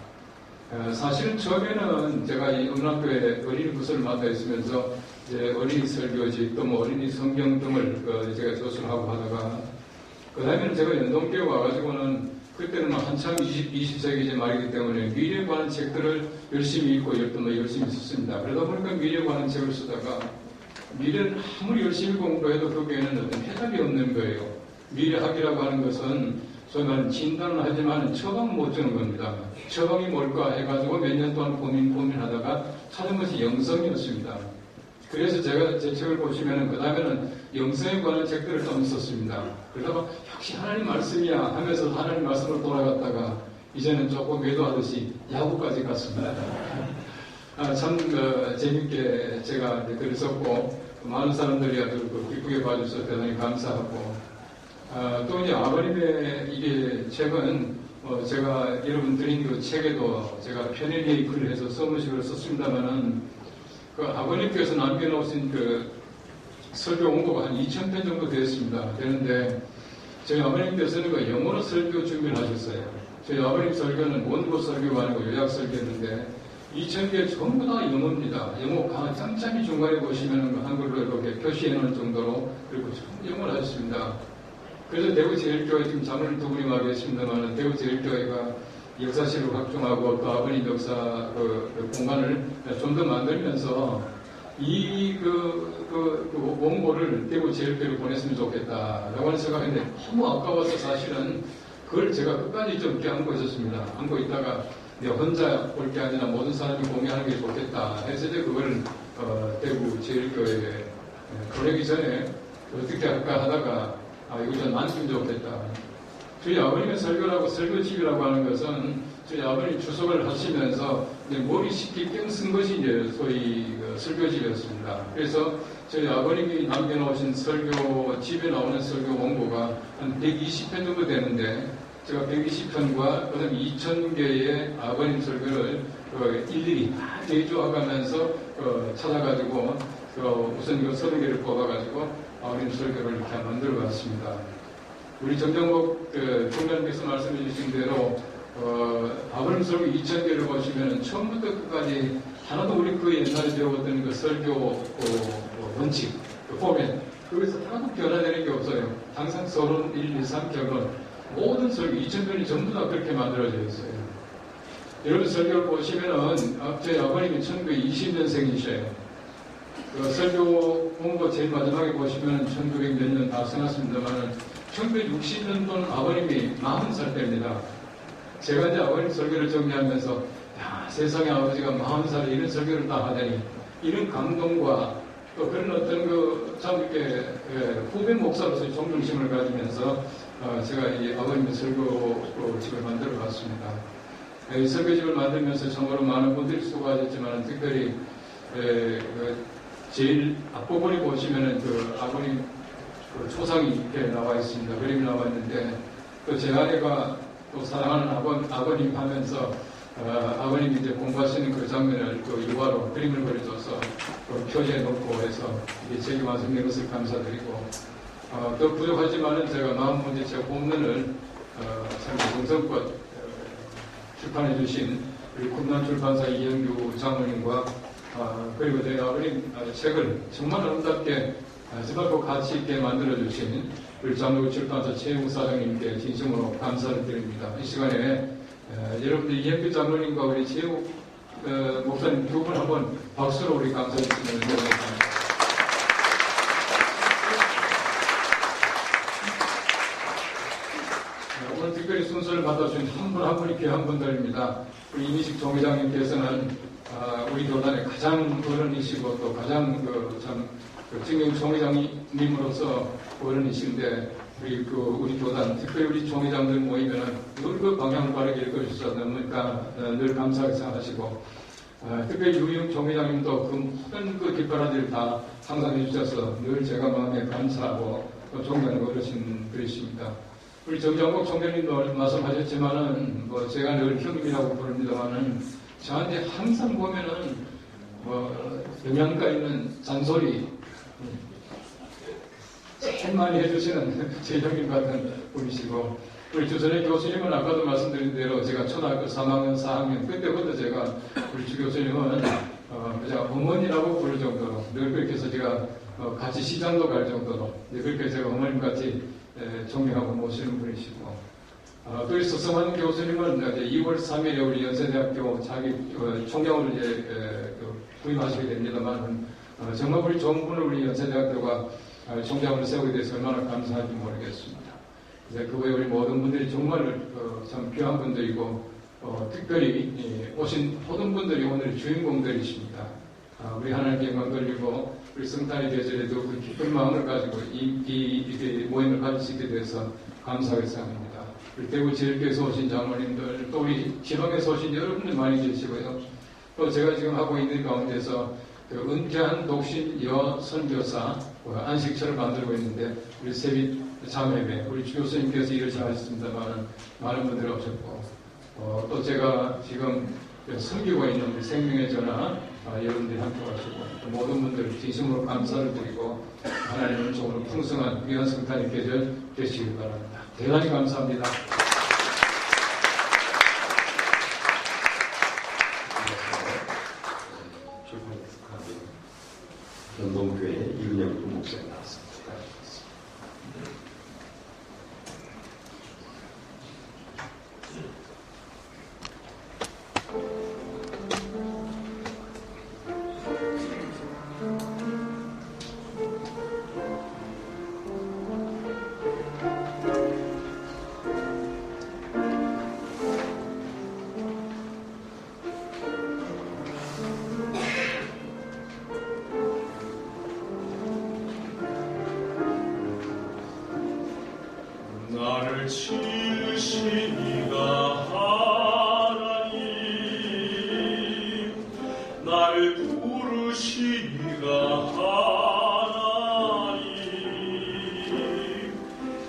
사실은 처음에는 제가 이 음악교회 어린이 부서를 맡아 있으면서 이제 어린이 설교지 또 뭐 어린이 성경 등을 제가 조수하고 하다가, 그 다음에는 제가 연동교회 와가지고는 그때는 한참 20세기 말이기 때문에 미래에 관한 책들을 열심히 읽고 또 열심히 썼습니다. 그러다 보니까 미래에 관한 책을 쓰다가, 미래는 아무리 열심히 공부해도 거기에는 어떤 해답이 없는 거예요. 미래학이라고 하는 것은 소위 말하는 진단을 하지만 처방을 못 주는 겁니다. 처방이 뭘까 해가지고 몇 년 동안 고민하다가 찾은 것이 영성이었습니다. 그래서 제가 제 책을 보시면은 그 다음에는 영성에 관한 책들을 좀 썼습니다. 그러다가 역시 하나님 말씀이야 하면서 하나님 말씀으로 돌아갔다가 이제는 조금 외도하듯이 야구까지 갔습니다. 참 재밌게 제가 글을 썼고 많은 사람들이 아주 기쁘게 봐주셔서 대단히 감사하고, 또 이제 아버님의 이게 책은 제가 여러분 드린 그 책에도 제가 편인히 글을 해서 서문식으로 썼습니다만은, 그 아버님께서 남겨놓으신 그 설교 원고가 한 2,000편 정도 되는데 저희 아버님께서는 그 영어로 설교 준비를 하셨어요. 저희 아버님 설교는 원고 설교가 아니고 요약 설교였는데 2,000개 전부 다 영어입니다. 영어 짬짬이 중간에 보시면 한글로 이렇게 표시해 놓을 정도로 그리고 전부 영어를 하셨습니다. 그래서 대구제일교회 지금 자문을 두 분이 와 계십니다만, 대구제일교회가 역사실을 확충하고 또 아버님 역사 그 공간을 좀 더 만들면서 이 원고를 대구제일교회로 보냈으면 좋겠다라고 하는 생각인데 너무 아까워서 사실은 그걸 제가 끝까지 좀 안고 있었습니다. 안고 있다가 내가 혼자 볼 게 아니라 모든 사람이 공유하는 게 좋겠다 해서 이제 그걸 대구제일교회에 보내기 전에 어떻게 할까 하다가 이거 좀 만지면 좋겠다. 저희 아버님의 설교집이라고 하는 것은 저희 아버님 주석을 하시면서 머리 쉽게 껴쓴 것이 이제 소위 설교집이었습니다. 그래서 저희 아버님이 남겨놓으신 설교집에 나오는 설교 원고가 한 120편 정도 되는데, 제가 120편과 그다음 2,000개의 아버님 설교를 일일이 다 대조해가면서 찾아가지고 우선 이거 30개를 뽑아가지고 아버님 설교를 이렇게 만들어봤습니다. 우리 정정복 총장님께서 말씀해 주신 대로 아버님 설교 2,000개를 보시면 처음부터 끝까지 하나도 우리 그 옛날에 배웠던 그 설교 원칙, 그 포맷, 거기서 하나도 변화되는 게 없어요. 항상 서론 1, 2, 3 격은 모든 설교 2,000편이 전부 다 그렇게 만들어져 있어요. 여러분 설교를 보시면은 저희 아버님이 1920년생이셔요. 그 설교 원고 제일 마지막에 보시면 1900몇 년 다 써놨습니다만은 1960년도는 아버님이 40살 때입니다. 제가 이제 아버님 설교를 정리하면서 세상에 아버지가 40살에 이런 설교를 다 하다니, 이런 감동과 또 그런 어떤 참 이렇게 후배 목사로서의 존경심을 가지면서 제가 이 아버님의 설교집을 만들어 봤습니다. 이 설교집을 만들면서 참으로 많은 분들이 수고하셨지만, 특별히 제일 앞부분에 보시면은 그 아버님 초상이 이렇게 나와 있습니다. 그림이 나와 있는데, 또 제 아내가 또 사랑하는 아버님 하면서 아버님이 이제 공부하시는 그 장면을 또 유화로 그림을 그려줘서 표지에 놓고 해서 이게 책이 완성된 것을 감사드리고, 또 부족하지만은 제가 마음 문제 책 본문을 참 정성껏 출판해 주신 우리 굽난 출판사 이현규 장모님과 그리고 저희 아버님 책을 정말 아름답게 정말 가치 있게 만들어 주신 우리 장로교 출판사 최웅 사장님께 진심으로 감사를 드립니다. 이 시간에 여러분들 이현규 장로님과 우리 최웅 목사님 두 분 한번 박수로 우리 감사해 주시면 좋겠습니다. 오늘 특별히 순서를 받아주신 한 분 한 분이 귀한 분들입니다. 우리 이미식 총회장님께서는 우리 교단의 가장 어른이시고 또 가장 증경 총회장님으로서 어른이신데 우리 교단 특별히 우리 총회장들 모이면은 늘 그 방향을 바르게 읽어주셔서 늘 감사하게 생각하시고, 특별히 유영 총회장님도 그 모든 그 뒷바라지를 다 항상 해주셔서 늘 제가 마음에 감사하고 또 존경하는 어르신들이십니다. 우리 정장국 총장님도 말씀하셨지만은 제가 늘 형님이라고 부릅니다만은 저한테 항상 보면은 영양가 있는 잔소리 제일 많이 해주시는 제 형님 같은 분이시고, 우리 주선의 교수님은 아까도 말씀드린 대로 제가 초등학교 3학년, 4학년 그때부터 제가 우리 주 교수님은 제가 어머니라고 부를 정도로 늘 그렇게 해서 제가 같이 시장도 갈 정도로 그렇게 제가 어머님같이 존경하고 모시는 분이시고, 또 이 서성환 교수님은 2월 3일에 우리 연세대학교 자기 총장으로 이제 부임하시게 됩니다만 정말 우리 좋은 분을 우리 연세대학교가 총장으로 세우게 돼서 얼마나 감사한지 모르겠습니다. 그 외에 우리 모든 분들이 정말 참 귀한 분들이고, 특별히 오신 모든 분들이 오늘 주인공들이십니다. 우리 하나님께 영광 돌리고 우리 성탄의 계절에도 그 기쁜 마음을 가지고 이 모임을 가질 수 있게 돼서 감사하게 생각합니다. 우리 대구 제일교회에서 오신 장로님들, 또 우리 지방에서 오신 여러분들 많이 계시고요. 또 제가 지금 하고 있는 가운데서 은퇴한 독신 여 선교사 안식처를 만들고 있는데 우리 세빛 자매회 우리 주 교수님께서 일을 잘하셨습니다만 많은 분들이 오셨고, 또 제가 지금 섬기고 있는 우리 생명의 전화 여러분들이 함께 하시고 모든 분들 진심으로 감사를 드리고 하나님은 조금 풍성한 귀한 성탄의 계절 되시길 바랍니다. 대단히 감사합니다. 연동교회 이은영 목사님 나왔습니다. 나를 지으신 이가 하나님, 나를 부르신 이가 하나님,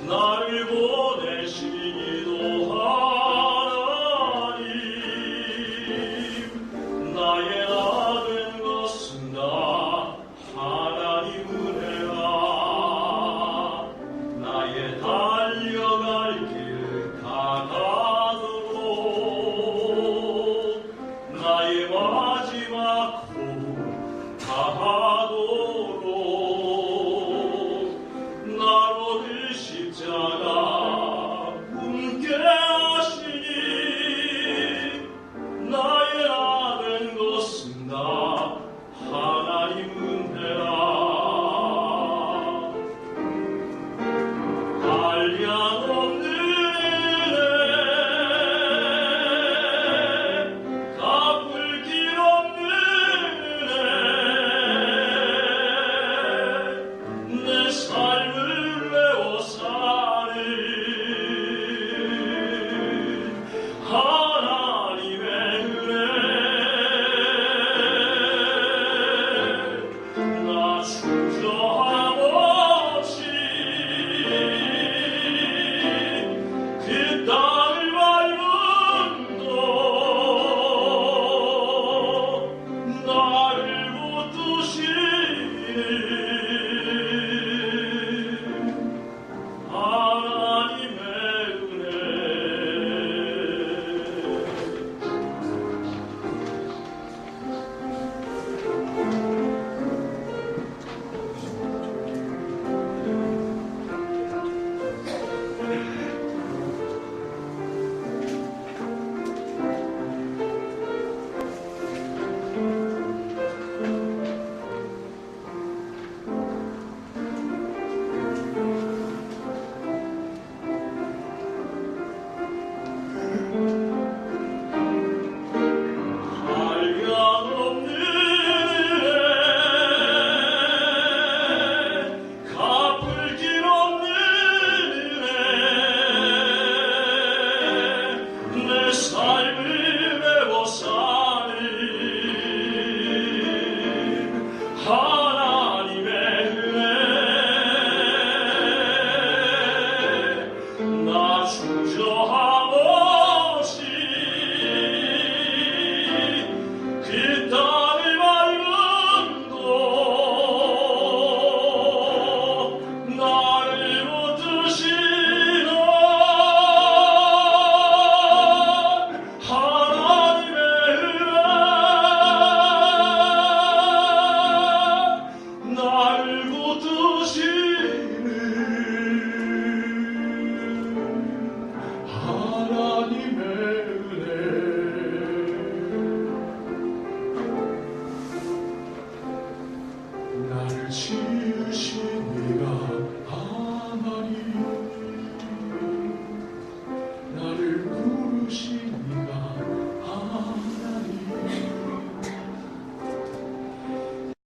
나를 보내신 이도 하나님, 나의 나 된 것은 다 하나님 은혜라. 나의 달려갈 길 다가도록 나의 마지막 호흡 다하도록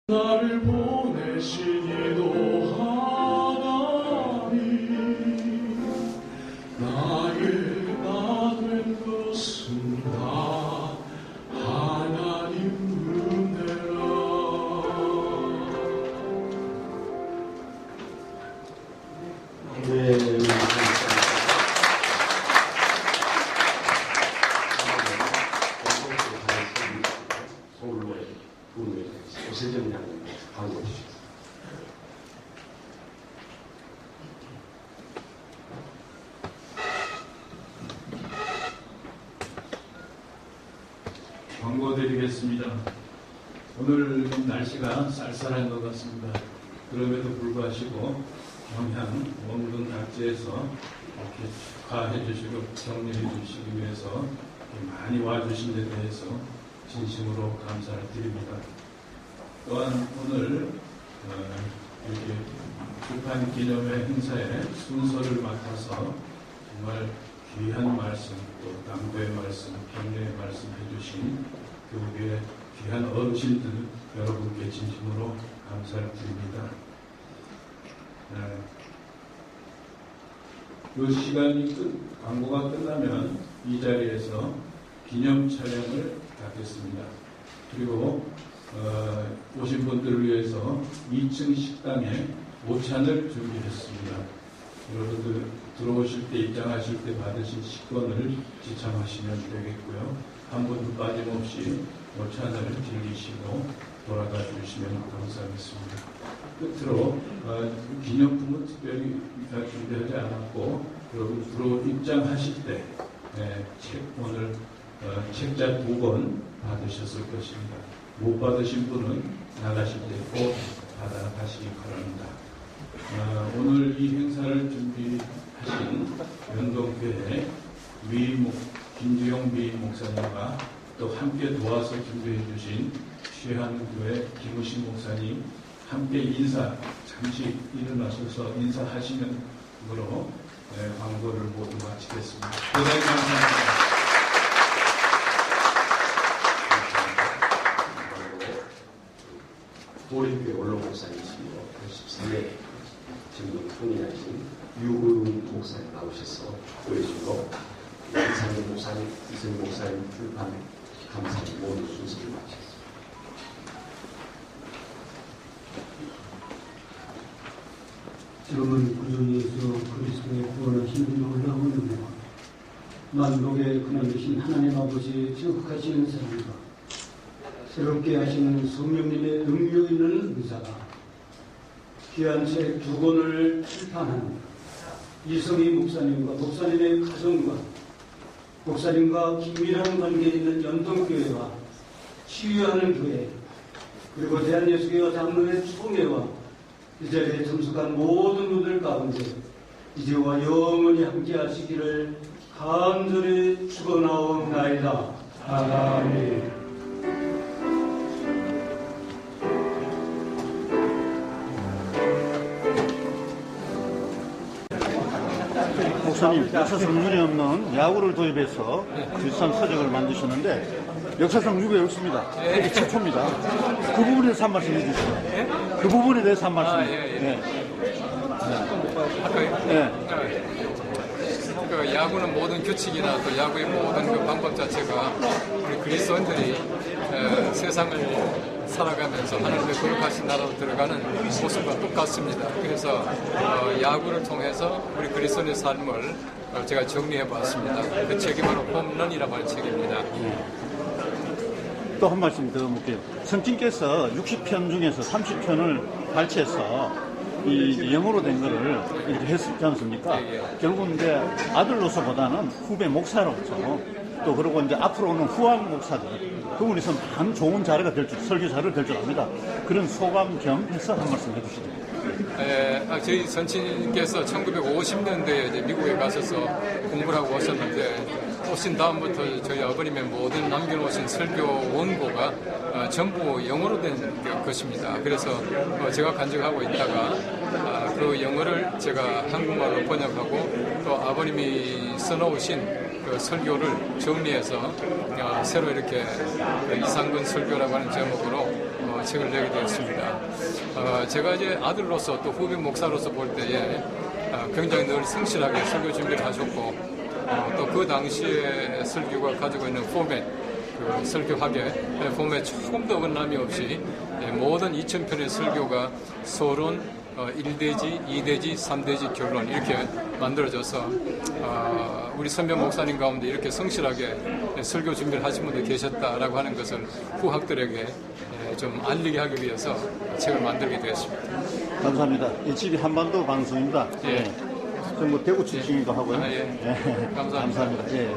나를 보내신 이도 하나님, 나의 나 된 것은 다 하나님 은혜라. 네. 오세정장님 광고 주셨습니다. 광고 드리겠습니다. 오늘 좀 날씨가 쌀쌀한 것 같습니다. 그럼에도 불구하고 평양 원근 각지에서 이렇게 축하해 주시고 격려해 주시기 위해서 많이 와주신 데 대해서 진심으로 감사를 드립니다. 또한 오늘 이렇게 출판 기념회 행사의 순서를 맡아서 정말 귀한 말씀, 또 당부의 말씀, 격려의 말씀 해주신 교육의 귀한 어르신들 여러분께 진심으로 감사를 드립니다. 그 시간이 광고가 끝나면 이 자리에서 기념 촬영을 갖겠습니다. 그리고 오신 분들을 위해서 2층 식당에 오찬을 준비했습니다. 여러분들 들어오실 때 입장하실 때 받으신 식권을 지참하시면 되겠고요. 한 분도 빠짐없이 오찬을 즐기시고 돌아가 주시면 감사하겠습니다. 끝으로 기념품은 특별히 준비하지 않았고 여러분 입장하실 때 오늘 책자 2권 받으셨을 것입니다. 못 받으신 분은 나가실 때 꼭 받아가시기 바랍니다. 오늘 이 행사를 준비하신 연동교회 김주영 목사님과 또 함께 도와서 준비해 주신 최한교회 김우신 목사님 함께 잠시 일어나셔서 인사하시는 으로 광고를 모두 마치겠습니다. 대단히 감사합니다. 보리교회 원로 목사님이시고 83회 지금 통일하신 유호용 목사님 나오셔서 축도해주시고 이상민 목사님, 이승민 목사님 출판 감사님 모든 순서를 마치겠습니다. 지금은 구주 예수 그리스도의 구원하신 놀라운 만복의 근원이신 하나님 아버지의 지극하신 사랑과 새롭게 하시는 성령님의 능력 기자가 귀한 책 2권을 출판한 이성희 목사님과 목사님의 가정과 목사님과 긴밀한 관계에 있는 연동교회와 치유하는 교회 그리고 대한예수교회 장로회 총회와 이 자리에 참석한 모든 분들 가운데 이제와 영원히 함께 하시기를 간절히 축원하옵나이다. 아멘. 목사님, 역사상 유례 없는 야구를 도입해서 비슷한 서적을 만드셨는데 역사상 유례 없습니다. 이게 최초입니다. 그 부분에 대해서 한 말씀 해주시죠. 그 부분에 대해서 한 말씀. 그 야구는 모든 규칙이나 또 야구의 모든 그 방법 자체가 우리 그리스도인들이 세상을 살아가면서 하나님의 거룩하신 나라로 들어가는 모습과 똑같습니다. 그래서 야구를 통해서 우리 그리스도인의 삶을 제가 정리해 봤습니다. 그 책이 바로 홈런이라고 하는 책입니다. 또 한 말씀 더 볼게요. 성진께서 60편 중에서 30편을 발췌해서 이 영어로 된 거를 이렇게 했지 않습니까? 결국 이제 아들로서보다는 후배 목사로서 또 그리고 이제 앞으로 오는 후학 목사들 그분이 있으면 참 좋은 자료가 될 줄, 설교 자료가 될 줄 압니다. 그런 소감 겸 해서 한 말씀 해주시죠. 저희 선친께서 1950년대에 이제 미국에 가셔서 공부를 하고 오셨는데 오신 다음부터 저희 아버님의 모든 남겨놓으신 설교 원고가 전부 영어로 된 것입니다. 그래서 제가 간직하고 있다가 그 영어를 제가 한국말로 번역하고 또 아버님이 써놓으신 그 설교를 정리해서 새로 이렇게 이상근 설교라고 하는 제목으로 책을 내게 되었습니다. 제가 이제 아들로서 또 후배 목사로서 볼 때에 굉장히 늘 성실하게 설교 준비를 하셨고 또 그 당시에 설교가 가지고 있는 포맷, 그 설교학의 포맷 조금도 어긋남이 없이 모든 2000편의 설교가 서론, 1대지, 2대지, 3대지 결론 이렇게 만들어져서 우리 선배 목사님 가운데 이렇게 성실하게 설교 준비를 하신 분들 계셨다라고 하는 것을 후학들에게 좀 알리게 하기 위해서 책을 만들게 되었습니다. 감사합니다. 이 집이 한반도 방송입니다. 예. 뭐 대구 출신이기도 하고요. 감사합니다. 감사합니다. 예.